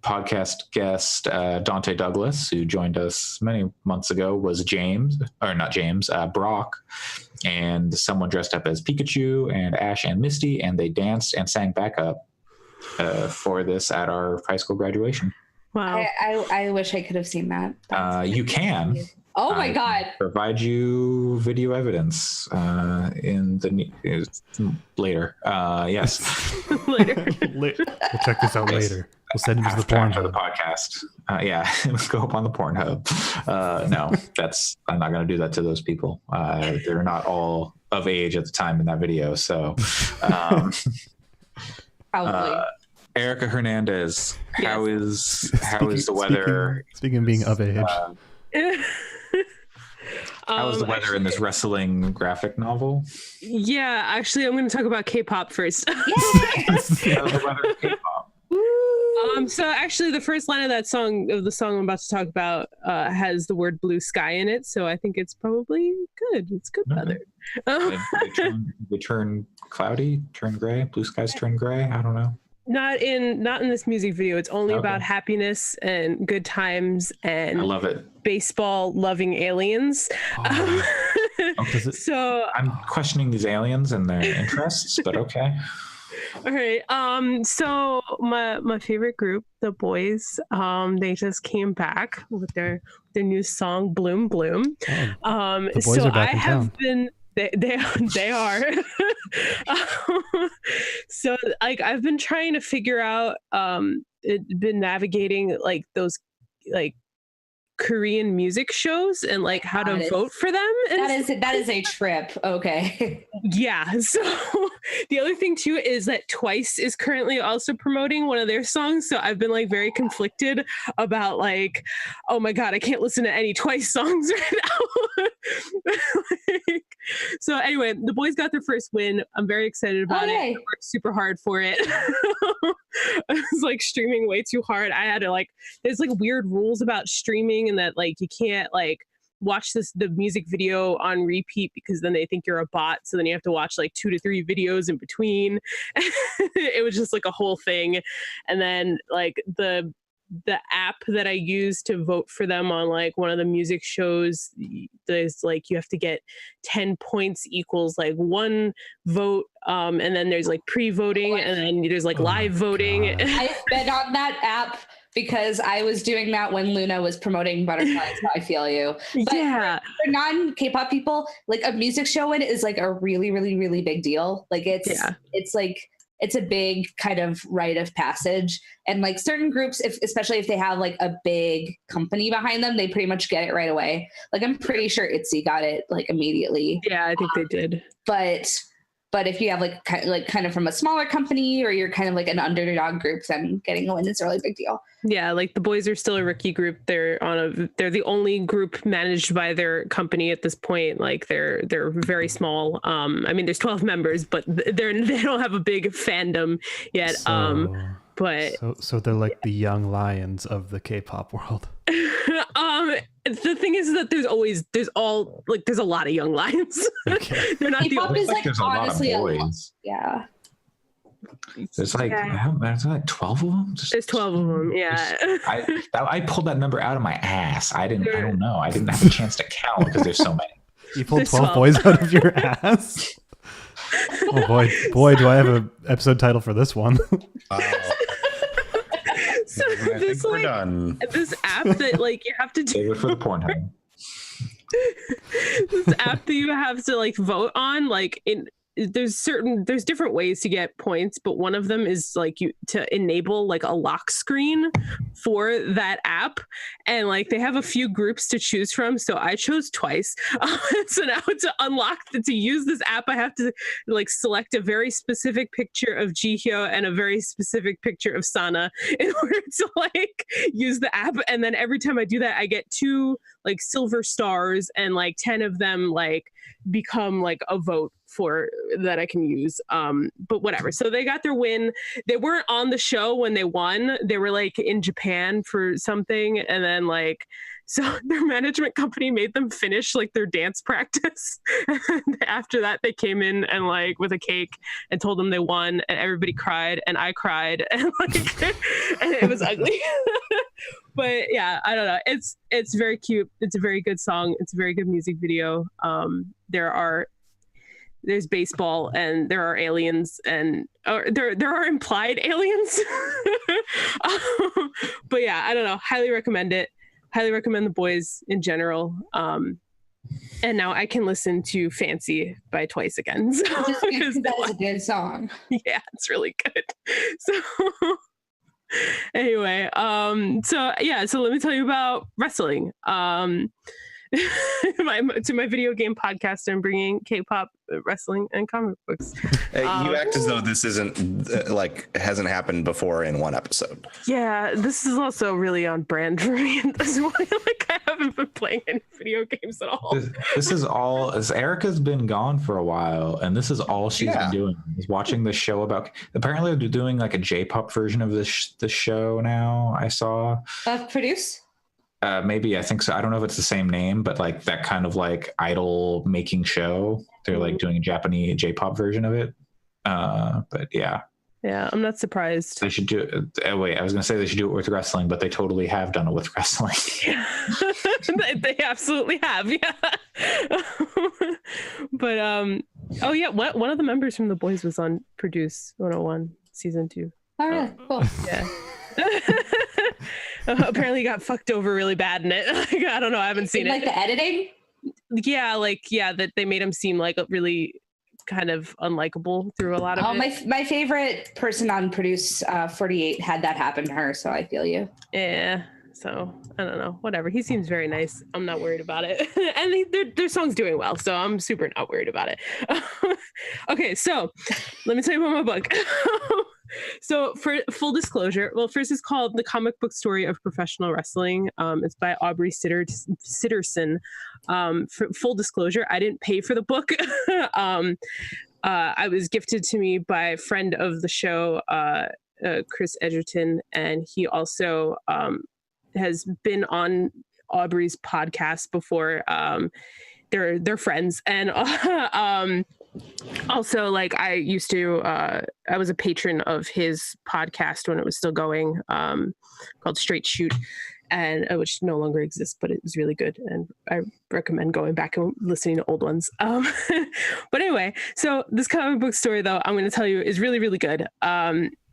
S2: podcast guest Dante Douglas, who joined us many months ago, was Brock, and someone dressed up as Pikachu and Ash and Misty, and they danced and sang backup for this at our high school graduation.
S4: Wow.
S5: I wish I could have seen that.
S2: You can.
S5: Oh my God.
S2: Provide you video evidence in the later. Yes.
S4: Later.
S1: We'll check this out later. We'll send it to the
S2: Pornhub
S1: Pornhub.
S2: podcast. Yeah, go up on the Pornhub. No, I'm not going to do that to those people. They're not all of age at the time in that video. So,
S5: Probably.
S2: Erica Hernandez, how is the weather?
S1: Speaking of being of age.
S2: How is the weather in this wrestling graphic novel?
S4: Yeah, actually, I'm going to talk about K-pop first.
S2: How's the weather in K-pop?
S4: So actually, the first line of the song I'm about to talk about has the word blue sky in it. So I think it's probably good. It's good weather.
S2: They turn cloudy, turn gray, blue skies turn gray. I don't know.
S4: Not in this music video. It's only about happiness and good times and
S2: I love it.
S4: Baseball loving aliens. So
S2: I'm questioning these aliens and their interests, but okay.
S4: All right. So my favorite group, the boys, they just came back with their new song "Bloom Bloom."
S1: The boys are back in town.
S4: They are. So like I've been trying to figure out been navigating like those like Korean music shows and like how to vote for them. And
S5: that is a trip. Okay.
S4: yeah. So the other thing too is that Twice is currently also promoting one of their songs. So I've been like very conflicted about like, oh my God, I can't listen to any Twice songs right now. Like, so anyway, the boys got their first win. I'm very excited about it. I worked super hard for it. I was like streaming way too hard. I had to like, there's like weird rules about streaming and that like you can't like watch the music video on repeat because then they think you're a bot. So then you have to watch like 2 to 3 videos in between. It was just like a whole thing. And then like the app that I use to vote for them on like one of the music shows, there's like you have to get 10 points equals like 1 vote, and then there's like pre-voting and then there's like live voting.
S5: I've been on that app because I was doing that when Luna was promoting Butterfly, so I feel you. But
S4: yeah,
S5: for non-K-pop people, like a music show win is like a really, really, really big deal. Like it's like it's a big kind of rite of passage. And like certain groups, especially if they have like a big company behind them, they pretty much get it right away. Like I'm pretty sure ITZY got it like immediately.
S4: Yeah, I think they did.
S5: But if you have like kind of from a smaller company or you're kind of like an underdog group, then getting a win is a really big deal.
S4: Yeah, like the boys are still a rookie group. They're the only group managed by their company at this point. Like they're very small. I mean, there's 12 members, but they don't have a big fandom yet.
S1: So they're like the young lions of the K-pop world.
S4: The thing is that there's a lot of young lions.
S1: Okay.
S4: They're not
S5: K-pop
S4: the only.
S5: is like
S2: there's a lot of
S5: honestly
S2: boys.
S5: Yeah.
S2: There's like there's like 12 of them.
S4: There's 12 of them. Yeah.
S2: I pulled that number out of my ass. I don't know. I didn't have a chance to count because there's so many.
S1: You pulled 12 boys out of your ass. Oh boy, do I have an episode title for this one.
S5: So
S6: this like, done.
S4: This app that like you have to
S2: Save it for the porn time.
S4: This app that you have to like vote on, like there's different ways to get points, but one of them is like you to enable like a lock screen for that app, and like they have a few groups to choose from, so I chose Twice. So now to use this app, I have to like select a very specific picture of Jihyo and a very specific picture of Sana in order to like use the app, and then every time I do that I get 2 like silver stars, and like 10 of them like become like a vote for that I can use. But whatever. So they got their win. They weren't on the show when they won. They were like in Japan for something, and then like so their management company made them finish like their dance practice. And after that they came in and like with a cake and told them they won, and everybody cried and I cried and like and it was ugly. But yeah, I don't know. It's very cute. It's a very good song. It's a very good music video. There's baseball and there are aliens and there are implied aliens. But yeah, I don't know. Highly recommend it. Highly recommend the boys in general. And now I can listen to Fancy by Twice again. So,
S5: that is a good song.
S4: Yeah, it's really good. So anyway, so let me tell you about wrestling. To my video game podcast, I'm bringing K-pop, wrestling, and comic books.
S6: You act as though this isn't hasn't happened before in one episode.
S4: Yeah, this is also really on brand for me at this point. Like I haven't been playing any video games at all.
S2: This is all as Erica's been gone for a while, and this is all she's been doing is watching this show about. Apparently, they're doing like a J-pop version of this show now. I saw.
S5: Produce.
S2: Maybe I think so. I don't know if it's the same name, but like that kind of like idol making show. They're like doing a Japanese J-pop version of it. But yeah.
S4: Yeah, I'm not surprised.
S2: They should do it. Wait, I was gonna say they should do it with wrestling, but they totally have done it with wrestling.
S4: Yeah. They absolutely have. Yeah. But oh yeah, one of the members from the boys was on Produce 101 season 2.
S5: Oh, really? Cool.
S4: Yeah. Apparently got fucked over really bad in it. Like, I don't know. I haven't seen it.
S5: Like the editing?
S4: that they made him seem like a really kind of unlikable through a lot of it.
S5: My favorite person on Produce 48 had that happen to her, so I feel you.
S4: Yeah. So I don't know, whatever. He seems very nice. I'm not worried about it. And their song's doing well, so I'm super not worried about it. Okay, so let me tell you about my book. So for full disclosure, well, first it's called The Comic Book Story of Professional Wrestling. It's by Aubrey Sitterson. For full disclosure, I didn't pay for the book. I was gifted to me by a friend of the show, Chris Edgerton, and he also has been on Aubrey's podcast before. They're friends, and also like I used to I was a patron of his podcast when it was still going, called Straight Shoot, and which no longer exists, but it was really good, and I recommend going back and listening to old ones. But anyway, so this comic book story, though, I'm going to tell you is really, really good.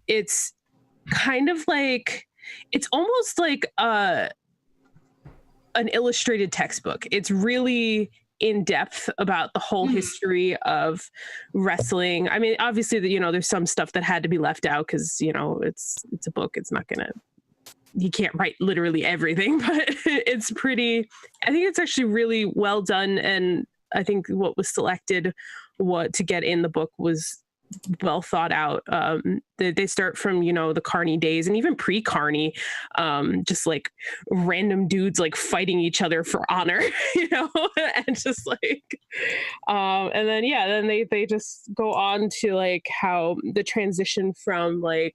S4: It's kind of like, it's almost like an illustrated textbook. It's really in depth about the whole history of wrestling. I mean, obviously, there's some stuff that had to be left out because it's a book. It's not gonna. You can't write literally everything, but it's pretty. I think it's actually really well done, and I think what was selected, to get in the book was well thought out. They start from the Carney days and even pre-Carney, just like random dudes like fighting each other for honor, and just like and then they just go on to like how the transition from like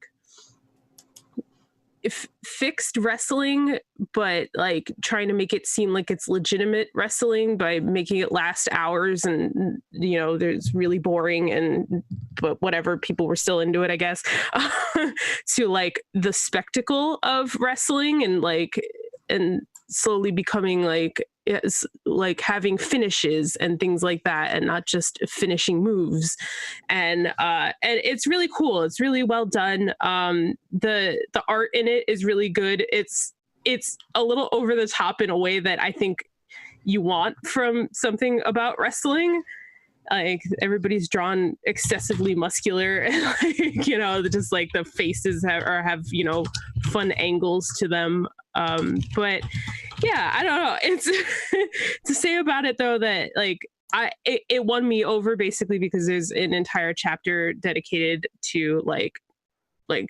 S4: fixed wrestling, but like trying to make it seem like it's legitimate wrestling by making it last hours, and there's really boring, but whatever, people were still into it, I guess, to like the spectacle of wrestling, and slowly becoming like having finishes and things like that, and not just finishing moves, and it's really cool. It's really well done. The art in it is really good. It's a little over the top in a way that I think you want from something about wrestling. Like everybody's drawn excessively muscular, and like, just like the faces have fun angles to them. But yeah, I don't know. It's to say about it though that like it won me over basically because there's an entire chapter dedicated to like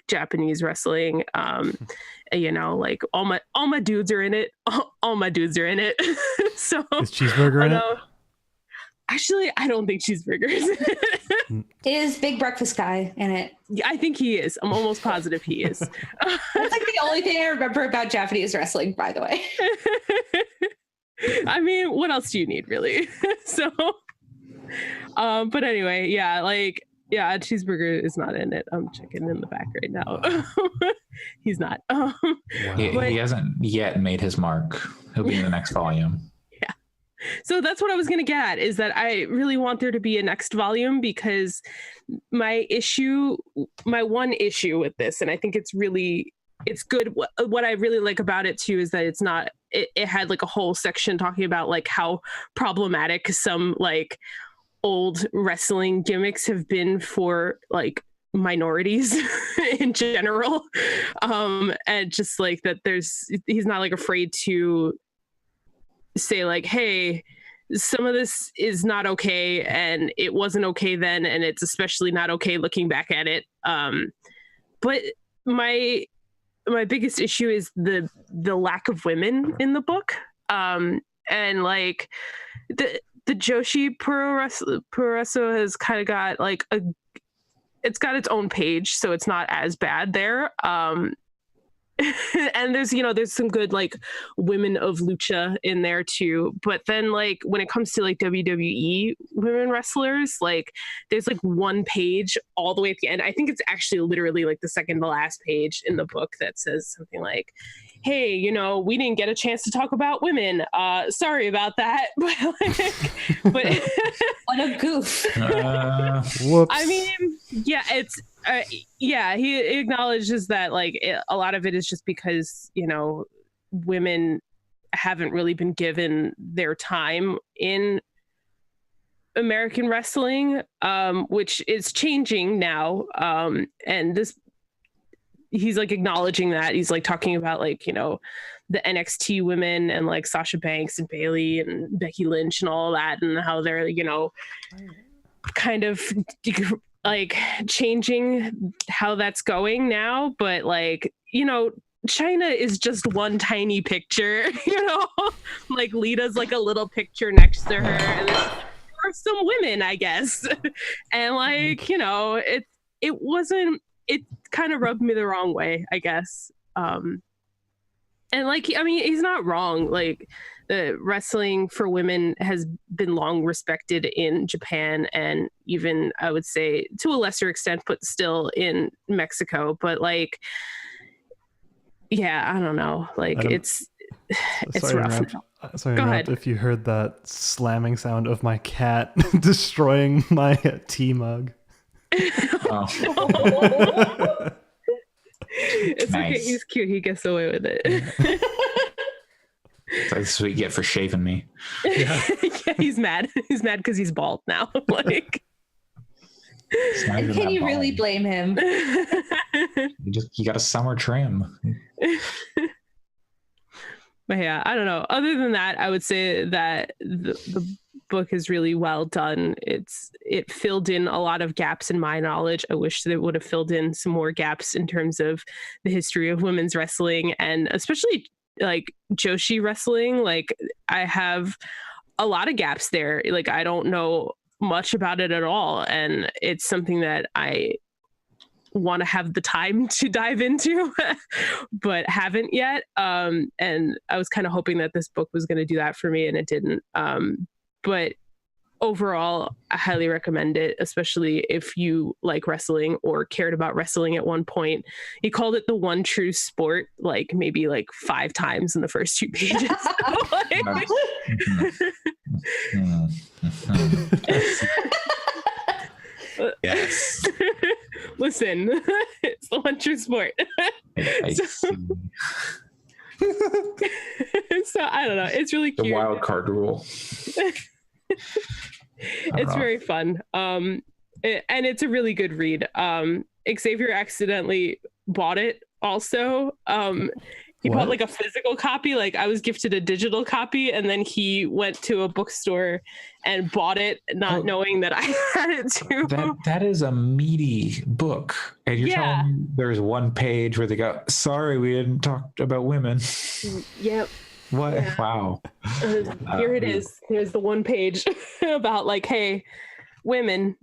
S4: Japanese wrestling. Like all my dudes are in it. All my dudes are in it. So
S1: is Cheeseburger in it?
S4: Actually, I don't think Cheeseburger is in it.
S5: Is Big Breakfast Guy in it?
S4: I think he is. I'm almost positive he is.
S5: That's like the only thing I remember about Japanese wrestling, by the way.
S4: I mean, what else do you need, really? So, but anyway, Cheeseburger is not in it. I'm checking in the back right now. He's not.
S2: Wow. He hasn't yet made his mark. He'll be in the next volume.
S4: So that's what I was going to get at, is that I really want there to be a next volume, because my one issue with this, and I think it's good. What I really like about it too is that it had like a whole section talking about like how problematic some like old wrestling gimmicks have been for like minorities in general. And just like that he's not like afraid to say like, hey, some of this is not okay, and it wasn't okay then, and it's especially not okay looking back at it. But my biggest issue is the lack of women in the book, and like the Joshi Puroresu has kind of got like it's got its own page, so it's not as bad there. And there's some good like women of lucha in there too, but then like when it comes to like WWE women wrestlers, like there's like one page all the way at the end. I think it's actually literally like the second to last page in the book that says something like, hey, we didn't get a chance to talk about women, sorry about that. But
S5: what a goof.
S1: Whoops.
S4: I mean, yeah, it's he acknowledges that like a lot of it is just because women haven't really been given their time in American wrestling, which is changing now. And this, he's like acknowledging that. He's like talking about like, you know, the NXT women and like Sasha Banks and Bayley and Becky Lynch and all that, and how they're, you know, kind of like changing how that's going now. But like, you know, China is just one tiny picture, you know, like Lita's like a little picture next to her, and there are some women, I guess. And like, you know, it kind of rubbed me the wrong way, I guess. And like, I mean, he's not wrong. Like, the wrestling for women has been long respected in Japan, and even I would say to a lesser extent, but still in Mexico. But like, yeah, I don't know. Like, it's rough.
S1: Sorry,
S4: Go
S1: Matt,
S4: ahead.
S1: if you heard that slamming sound of my cat destroying my tea mug.
S2: Oh.
S4: It's
S2: Nice.
S4: okay. He's cute. He gets away with it.
S2: That's what you get for shaving me.
S4: Yeah, he's mad. He's mad because he's bald now. Like,
S2: It's not
S5: And
S2: even
S5: can
S2: that
S5: you really
S2: bald.
S5: blame him?
S2: You got a summer trim.
S4: But yeah, I don't know. Other than that, I would say that the book is really well done. It filled in a lot of gaps in my knowledge. I wish that it would have filled in some more gaps in terms of the history of women's wrestling, and especially like Joshi wrestling. Like, I have a lot of gaps there. Like, I don't know much about it at all, and it's something that I want to have the time to dive into but haven't yet. And I was kind of hoping that this book was going to do that for me, and it didn't. But overall, I highly recommend it, especially if you like wrestling or cared about wrestling at one point. He called it the one true sport, like maybe like 5 times in the first 2 pages. Like,
S6: Yes.
S4: listen, it's the one true sport.
S2: I
S4: So-
S2: see.
S4: So I don't know. It's really
S2: The
S4: cute.
S2: wild card rule.
S4: It's very fun. And it's a really good read. Xavier accidentally bought it also. He bought
S1: What?
S4: like a physical copy. Like, I was gifted a digital copy, and then he went to a bookstore and bought it, not knowing that I had it too.
S2: That is a meaty book. And you're
S4: Yeah.
S2: telling me there's one page where they go, sorry, we didn't talk about women.
S4: Yep.
S2: What?
S4: Yeah.
S2: Wow.
S4: Here it is. Here's the one page about like, hey, women.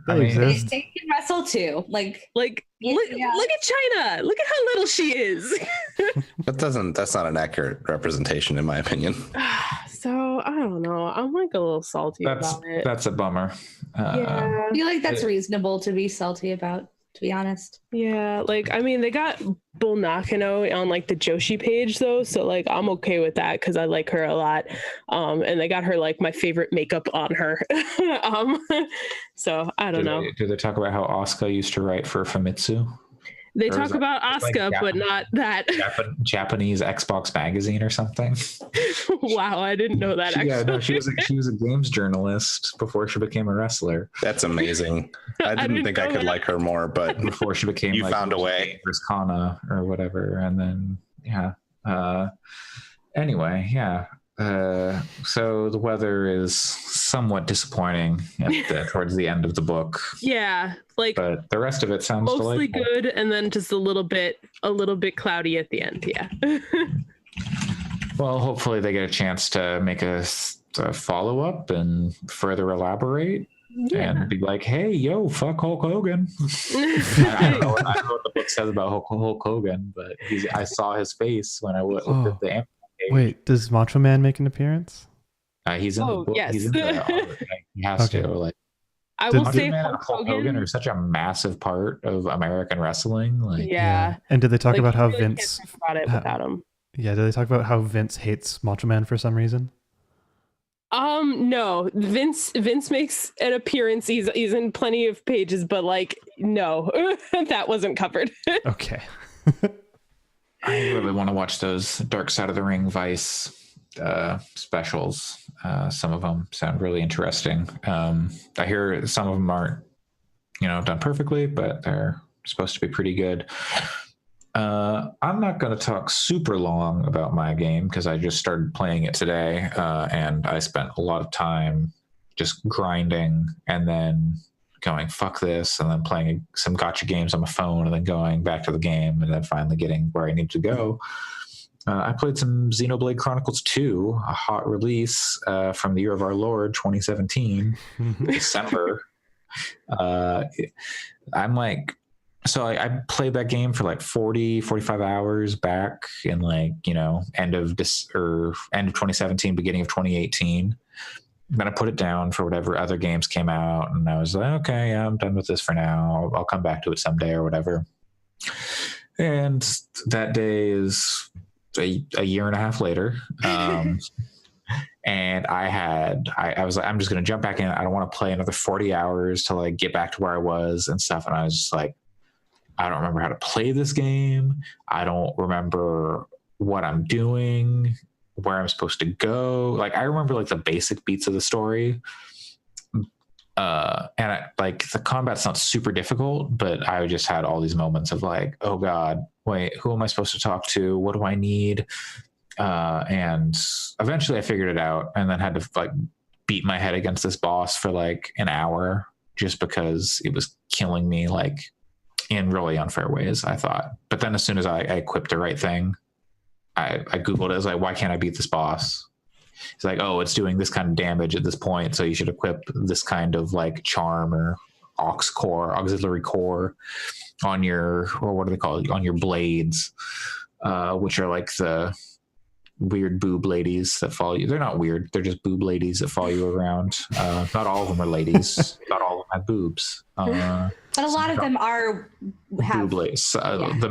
S1: They
S2: I mean,
S1: exist.
S5: They can wrestle too. Like,
S4: Like,
S5: Yeah.
S4: look at China. Look at how little she is.
S6: That's not an accurate representation in my opinion.
S4: So I don't know. I'm like a little salty about it.
S2: That's a bummer.
S4: Yeah.
S5: I feel like that's reasonable to be salty about, to be honest.
S4: Yeah, like, I mean, they got Bull Nakano on like the Joshi page though, so like I'm okay with that because I like her a lot. And they got her like my favorite makeup on her. So I don't know.
S2: Do they talk about how Asuka used to write for Famitsu?
S4: They
S2: Or is
S4: talk
S2: that
S4: about
S2: like
S4: Asuka, but not that.
S2: Japanese Xbox magazine or something?
S4: Wow, I didn't know that actually.
S2: Yeah, no, she was a games journalist before she became a wrestler.
S6: That's amazing. I didn't
S4: didn't
S6: think I
S4: know
S6: could
S4: that.
S6: like her more, but
S2: Before she became
S6: You found a way.
S2: Kana or whatever, and then anyway, yeah. So the weather is somewhat disappointing towards the end of the book,
S4: Yeah, like
S2: but the rest of it sounds
S4: mostly
S2: delightful.
S4: good, and then just a little bit cloudy at the end. Yeah.
S2: Well, hopefully they get a chance to make a follow up and further elaborate and be like, "Hey, yo, fuck Hulk Hogan." I don't know what the book says about Hulk Hogan, but I saw his face when I looked at the.
S1: Wait, does Macho Man make an appearance?
S2: He's in the book.
S4: yes.
S2: He's in the. He has
S1: Okay.
S2: to. Like,
S4: I will
S1: Did-
S4: say
S2: Man
S4: Hulk
S2: and Hulk Hogan are such a massive part of American wrestling. Like,
S4: Yeah.
S1: And did they talk
S4: Like,
S1: about
S4: you
S1: how
S4: really can't
S1: Vince?
S4: talk about it without him.
S1: Yeah, did they talk about how Vince hates Macho Man for some reason?
S4: No. Vince makes an appearance. He's in plenty of pages, but like, no, that wasn't covered.
S1: Okay.
S2: I really want to watch those Dark Side of the Ring Vice specials. Some of them sound really interesting. I hear some of them aren't, done perfectly, but they're supposed to be pretty good. I'm not going to talk super long about my game because I just started playing it today, and I spent a lot of time just grinding and then going fuck this, and then playing some gacha games on my phone, and then going back to the game, and then finally getting where I need to go. I played some Xenoblade Chronicles 2, a hot release from the year of our Lord 2017, December. I'm like, so I played that game for like 45 hours back in end of 2017, beginning of 2018. Then I put it down for whatever other games came out, and I was like, okay, yeah, I'm done with this for now. I'll come back to it someday or whatever. And that day is a year and a half later. And I was like, I'm just going to jump back in. I don't want to play another 40 hours to like get back to where I was and stuff. And I was just like, I don't remember how to play this game. I don't remember what I'm doing, where I'm supposed to go. Like, I remember like the basic beats of the story. And the combat's not super difficult, but I just had all these moments of like, oh God, wait, who am I supposed to talk to? What do I need? And eventually I figured it out, and then had to like beat my head against this boss for like an hour just because it was killing me like in really unfair ways, I thought. But then as soon as I equipped the right thing, I Googled it. I was like, why can't I beat this boss? It's like, oh, it's doing this kind of damage at this point, so you should equip this kind of like charm or auxiliary core on your, or what do they call it, on your blades, which are like the weird boob ladies that follow you. They're not weird, they're just boob ladies that follow you around. Not all of them are ladies. Not all of them have boobs.
S5: But a lot of them are have
S2: boob ladies.
S5: Yeah.
S2: The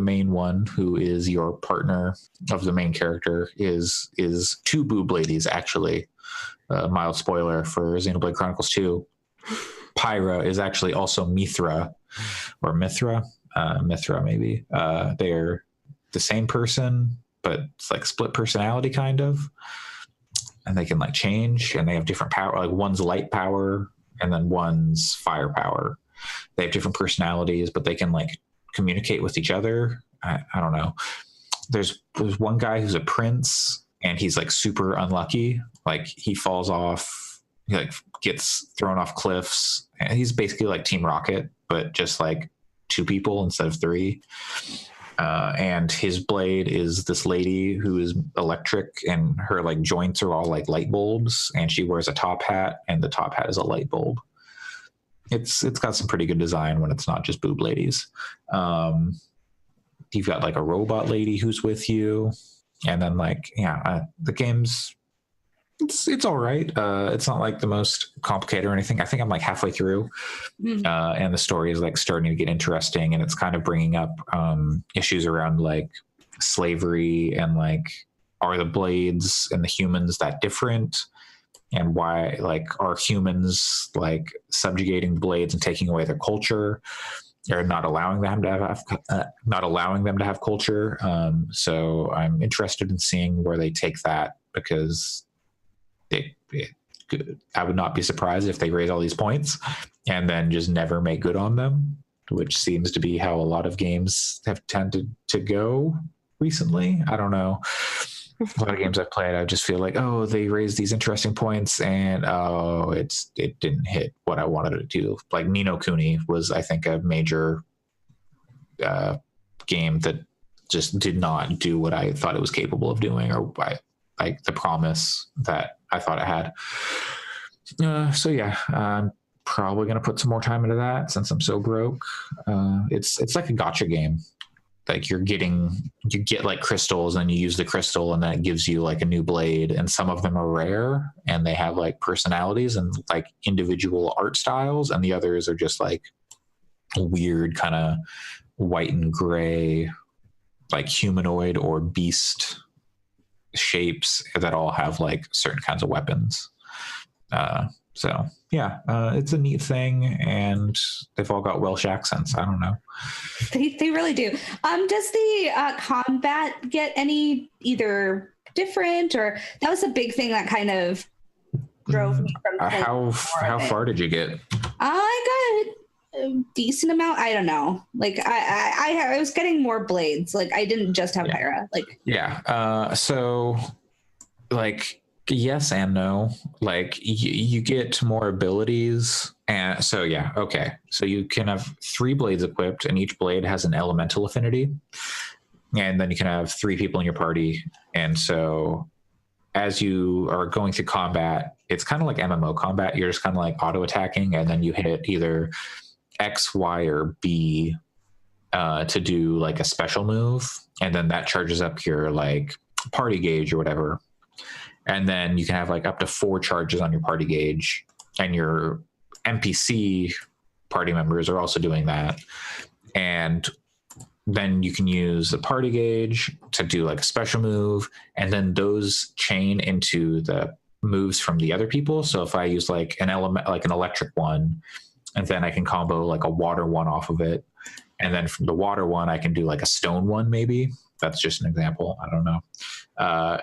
S2: main one, who is your partner of the main character, is two boob ladies actually. Mild spoiler for Xenoblade Chronicles 2. Pyra is actually also Mithra, or Mithra maybe. They're the same person, but it's like split personality kind of, and they can like change, and they have different power. Like one's light power and then one's fire power. They have different personalities, but they can like communicate with each other. I don't know. There's one guy who's a prince, and he's like super unlucky. Like he falls off, he like gets thrown off cliffs, and he's basically like Team Rocket, but just like two people instead of three. And his blade is this lady who is electric, and her like joints are all like light bulbs, and she wears a top hat, and the top hat is a light bulb. It's got some pretty good design when it's not just boob ladies. You've got like a robot lady who's with you, and then like, the game's it's all right. It's not like the most complicated or anything. I think I'm like halfway through, and the story is like starting to get interesting, and it's kind of bringing up issues around like slavery and like, are the blades and the humans that different, and why like are humans like subjugating the blades and taking away their culture, or not allowing them to have culture. So I'm interested in seeing where they take that, because I would not be surprised if they raise all these points and then just never make good on them, which seems to be how a lot of games have tended to go recently. I don't know. A lot of games I've played, I just feel like, oh, they raised these interesting points, and it didn't hit what I wanted it to do. Like Ni no Kuni was, I think, a major game that just did not do what I thought it was capable of doing, or like the promise that I thought it had. So yeah, I'm probably going to put some more time into that since I'm so broke. It's like a gacha game. Like you get like crystals, and you use the crystal, and then it gives you like a new blade, and some of them are rare, and they have like personalities and like individual art styles, and the others are just like weird kind of white and gray, like humanoid or beast shapes that all have like certain kinds of weapons. So yeah, it's a neat thing, and they've all got Welsh accents. I don't know.
S5: They really do. Does the combat get any either different, or that was a big thing that kind of drove me from playing
S2: How
S5: more of it.
S2: far did you get?
S5: I got a decent amount. I don't know. Like I was getting more blades. Like I didn't just have Pyra. Like
S2: Yeah. So like yes and no. Like you get more abilities, and so yeah. Okay. So you can have 3 blades equipped, and each blade has an elemental affinity, and then you can have 3 people in your party, and so as you are going through combat, it's kind of like MMO combat. You're just kind of like auto attacking, and then you hit either X, Y, or B to do like a special move, and then that charges up your like party gauge or whatever. And then you can have like up to 4 charges on your party gauge, and your NPC party members are also doing that. And then you can use the party gauge to do like a special move, and then those chain into the moves from the other people. So if I use like an element, like an electric one, and then I can combo like a water one off of it, and then from the water one I can do like a stone one, maybe. That's just an example. I don't know.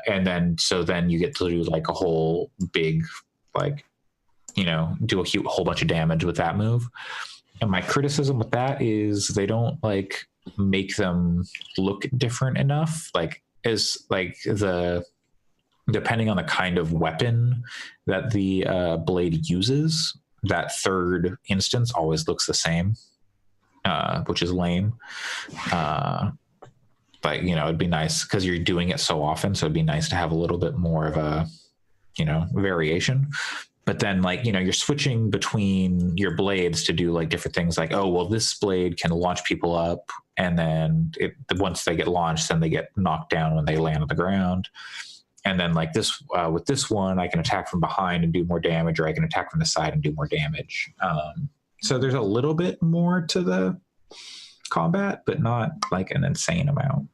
S2: And then so then you get to do like a whole big, like, you know, do a whole bunch of damage with that move. And my criticism with that is they don't like make them look different enough. Like is like the depending on the kind of weapon that the blade uses, that third instance always looks the same, which is lame. But you know, it'd be nice because you're doing it so often, so it'd be nice to have a little bit more of a, you know, variation. But then, like, you know, you're switching between your blades to do like different things. Like, oh, well, this blade can launch people up, and then once they get launched, then they get knocked down when they land on the ground. And then, like this, with this one, I can attack from behind and do more damage, or I can attack from the side and do more damage. So there's a little bit more to the combat, but not like an insane amount.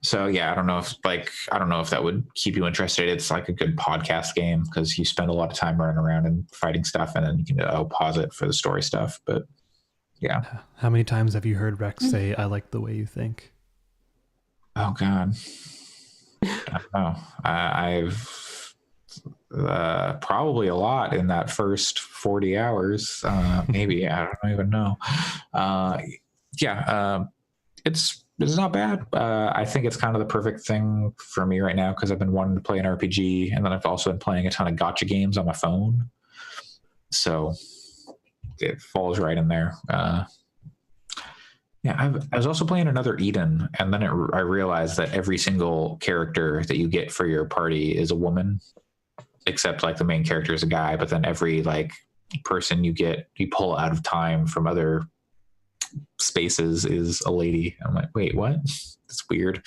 S2: So yeah, I don't know if that would keep you interested. It's like a good podcast game because you spend a lot of time running around and fighting stuff, and then you can pause it for the story stuff. But yeah.
S1: How many times have you heard Rex say, "I like the way you think"?
S2: Oh God, I don't know. I've probably a lot in that first 40 hours. Maybe I don't even know. It's not bad. I think it's kind of the perfect thing for me right now because I've been wanting to play an RPG, and then I've also been playing a ton of gacha games on my phone. So it falls right in there. I was also playing another Eden, and then I realized that every single character that you get for your party is a woman, except like the main character is a guy. But then every like person you pull out of time from other spaces is a lady. I'm like, wait, what? That's weird.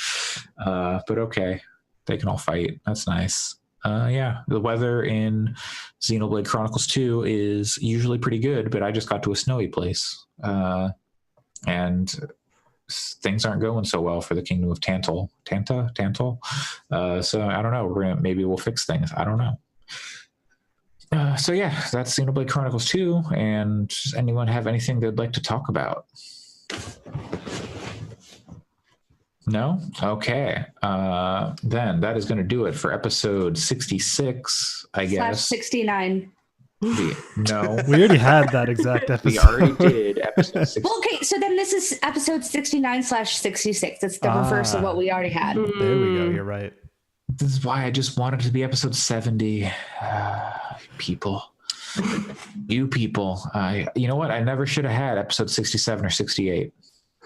S2: But okay, they can all fight. That's nice. The weather in Xenoblade Chronicles 2 is usually pretty good, but I just got to a snowy place, and things aren't going so well for the Kingdom of Tantal. So I don't know. Maybe we'll fix things. I don't know. So yeah, that's Xenoblade Chronicles 2. And does anyone have anything they'd like to talk about? No? Okay. Then that is going to do it for episode 66, I guess.
S5: 69.
S2: No.
S1: We already had that exact episode.
S2: We already did episode 66.
S5: Well, okay, so then this is episode 69/66. It's the reverse of what we already had.
S1: There we go. You're right.
S2: This is why I just wanted it to be episode 70. People. You people. You know what? I never should have had episode 67 or 68.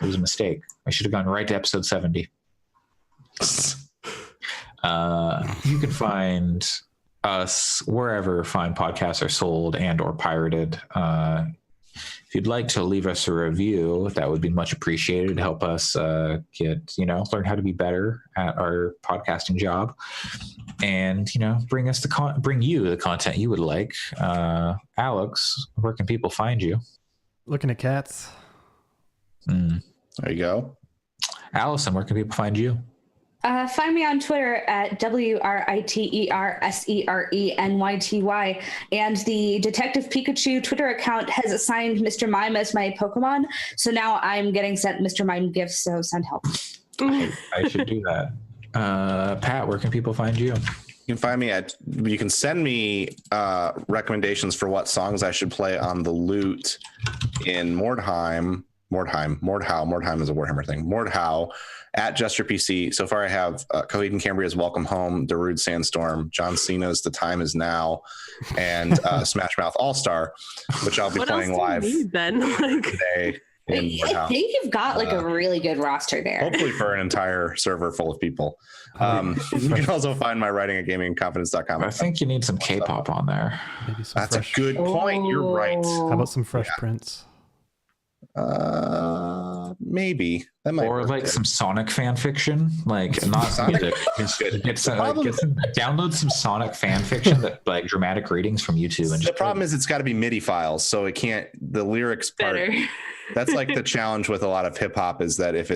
S2: It was a mistake. I should have gone right to episode 70. You can find us wherever fine podcasts are sold and or pirated. If you'd like to leave us a review, that would be much appreciated. Help us learn how to be better at our podcasting job, and bring you the content you would like. Alex, where can people find you?
S1: Looking at cats.
S6: There you go.
S2: Allison, where can people find you?
S5: Find me on Twitter at WRITERSERENYTY. And the Detective Pikachu Twitter account has assigned Mr. Mime as my Pokemon. So now I'm getting sent Mr. Mime gifts, so send help.
S2: I should do that. Pat, where can people find you?
S6: You can find me you can send me recommendations for what songs I should play on the lute in Mordhau is a Warhammer thing. Mordhau at Just Your PC. So far I have Coheed and Cambria's Welcome Home, Darude Sandstorm, John Cena's The Time Is Now, and Smash Mouth All-Star, which I'll be playing live today.
S5: I think you've got like a really good roster there.
S6: Hopefully for an entire server full of people. You can also find my writing at gamingandconfidence.com.
S2: I think you need some K-pop on there.
S1: Maybe some
S6: That's a good point. You're right.
S1: How about some Fresh Prince?
S6: Maybe that might
S2: or
S6: work
S2: like
S6: too.
S2: some Sonic fan fiction, like not
S6: Sonic?
S2: music. Download some Sonic fan fiction that like dramatic readings from YouTube. And
S6: The problem is it's got to be MIDI files, so it can't. The lyrics part.
S4: Better.
S6: That's like the challenge with a lot of hip hop is that if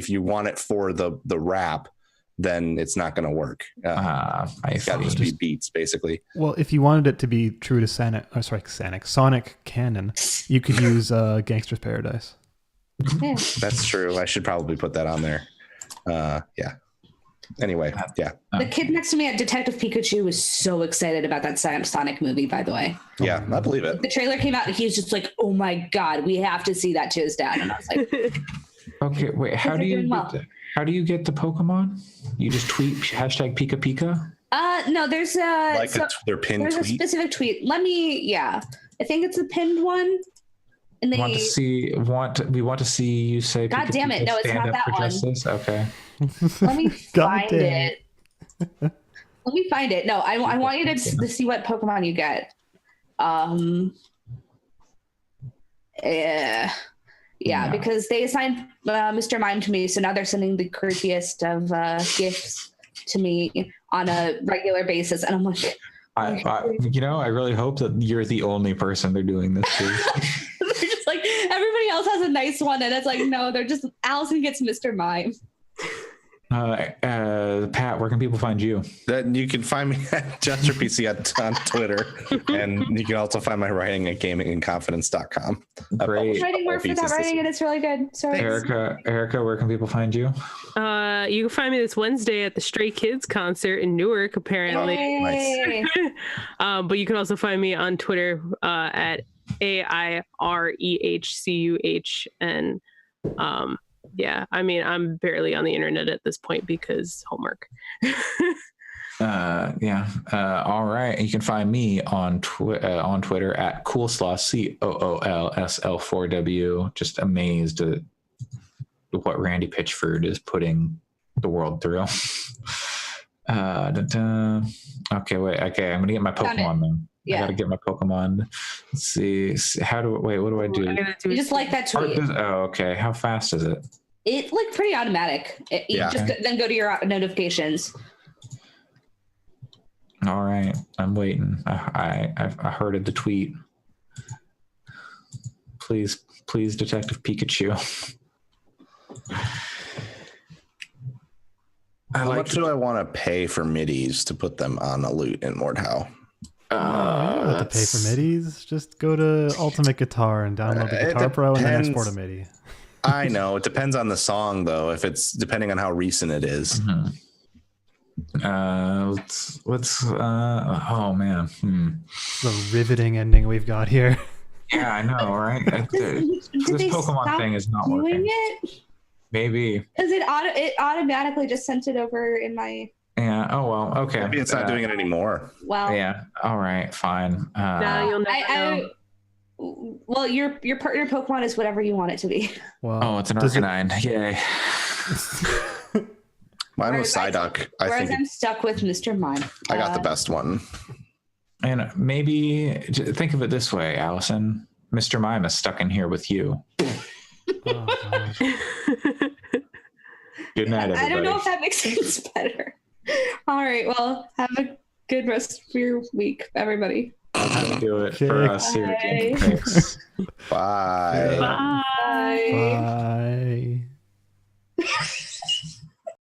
S6: you want it for the rap, then it's not going to work. It's got to be beats basically.
S1: Well, if you wanted it to be true to Sonic canon, you could use Gangster's Paradise.
S5: Yeah.
S6: That's true. I should probably put that on there. Yeah. Anyway, yeah.
S5: The kid next to me at Detective Pikachu was so excited about that Sonic movie, by the way.
S6: Yeah, I believe it.
S5: The trailer came out and he was just like, oh my God, we have to see that to his dad. And I was like,
S2: okay, wait, how do you get the Pokemon? You just tweet hashtag Pika Pika?
S5: No, there's a
S6: their pinned
S5: there's
S6: tweet.
S5: a specific tweet. I think it's a pinned one. And they
S2: we want to see you say
S5: God
S2: Pika
S5: damn it,
S2: Pika,
S5: no, it's
S2: stand
S5: not
S2: up
S5: that
S2: for
S5: one.
S2: justice? Okay.
S5: let me
S1: God
S5: find
S1: damn
S5: it. Let me find it. No, I want you to see what Pokemon you get. Yeah, because they assigned Mr. Mime to me, so now they're sending the creepiest of gifts to me on a regular basis, and I'm like,
S2: I really hope that you're the only person they're doing this to.
S5: they're just like everybody else has a nice one, and it's like no, they're just Allison gets Mr. Mime.
S2: Pat, where can people find you?
S6: Then you can find me at JustYourPC on Twitter, and you can also find my writing at gamingandconfidence.com.
S2: Great.
S5: I'm writing more for that writing, and it's really good. Sorry,
S2: Erica, where can people find you?
S4: You can find me this Wednesday at the Stray Kids concert in Newark, apparently.
S5: Yay.
S4: But you can also find me on Twitter at AIREHCUHN. Yeah, I mean, I'm barely on the internet at this point because homework.
S2: All right. You can find me on Twitter at Coolslaw, COOLSL4W. Just amazed at what Randy Pitchford is putting the world through. Okay, wait. Okay, I'm gonna get my Pokemon then.
S5: Yeah.
S2: I gotta get my Pokemon. Let's see. What do I do?
S5: You just like that tweet.
S2: Okay. How fast is it?
S5: It's like pretty automatic. Then go to your notifications.
S2: All right, I'm waiting. I heard the tweet. Please, Detective Pikachu.
S6: How much do I want to pay for midis to put them on a lute in Mordhau?
S1: You don't have to pay for midis. Just go to Ultimate Guitar and download the Guitar Pro and then export a MIDI.
S6: I know. It depends on the song, though, if it's depending on how recent it is.
S2: Mm-hmm. Oh, man.
S1: The riveting ending we've got here.
S2: Yeah, I know, right? This Pokemon thing is not working.
S5: It?
S2: Maybe.
S5: Because it automatically just sent it over in my...
S2: Yeah. Oh, well. Okay.
S6: Maybe it's not doing it anymore.
S5: Well.
S2: Yeah. All right. Fine.
S4: Now you'll never know.
S5: Well, your partner Pokemon is whatever you want it to be.
S1: Wow.
S2: Oh, it's an Arcanine. Yay.
S6: Mine was Psyduck.
S5: Whereas I'm stuck with Mr. Mime.
S6: I got the best one.
S2: And maybe think of it this way, Allison. Mr. Mime is stuck in here with you.
S1: Oh,
S2: Good night, everybody.
S5: I don't know if that makes things better. All right. Well, have a good rest of your week, everybody.
S2: That'll do it for us here at Game Fix.
S6: Bye.
S5: Bye.
S1: Bye.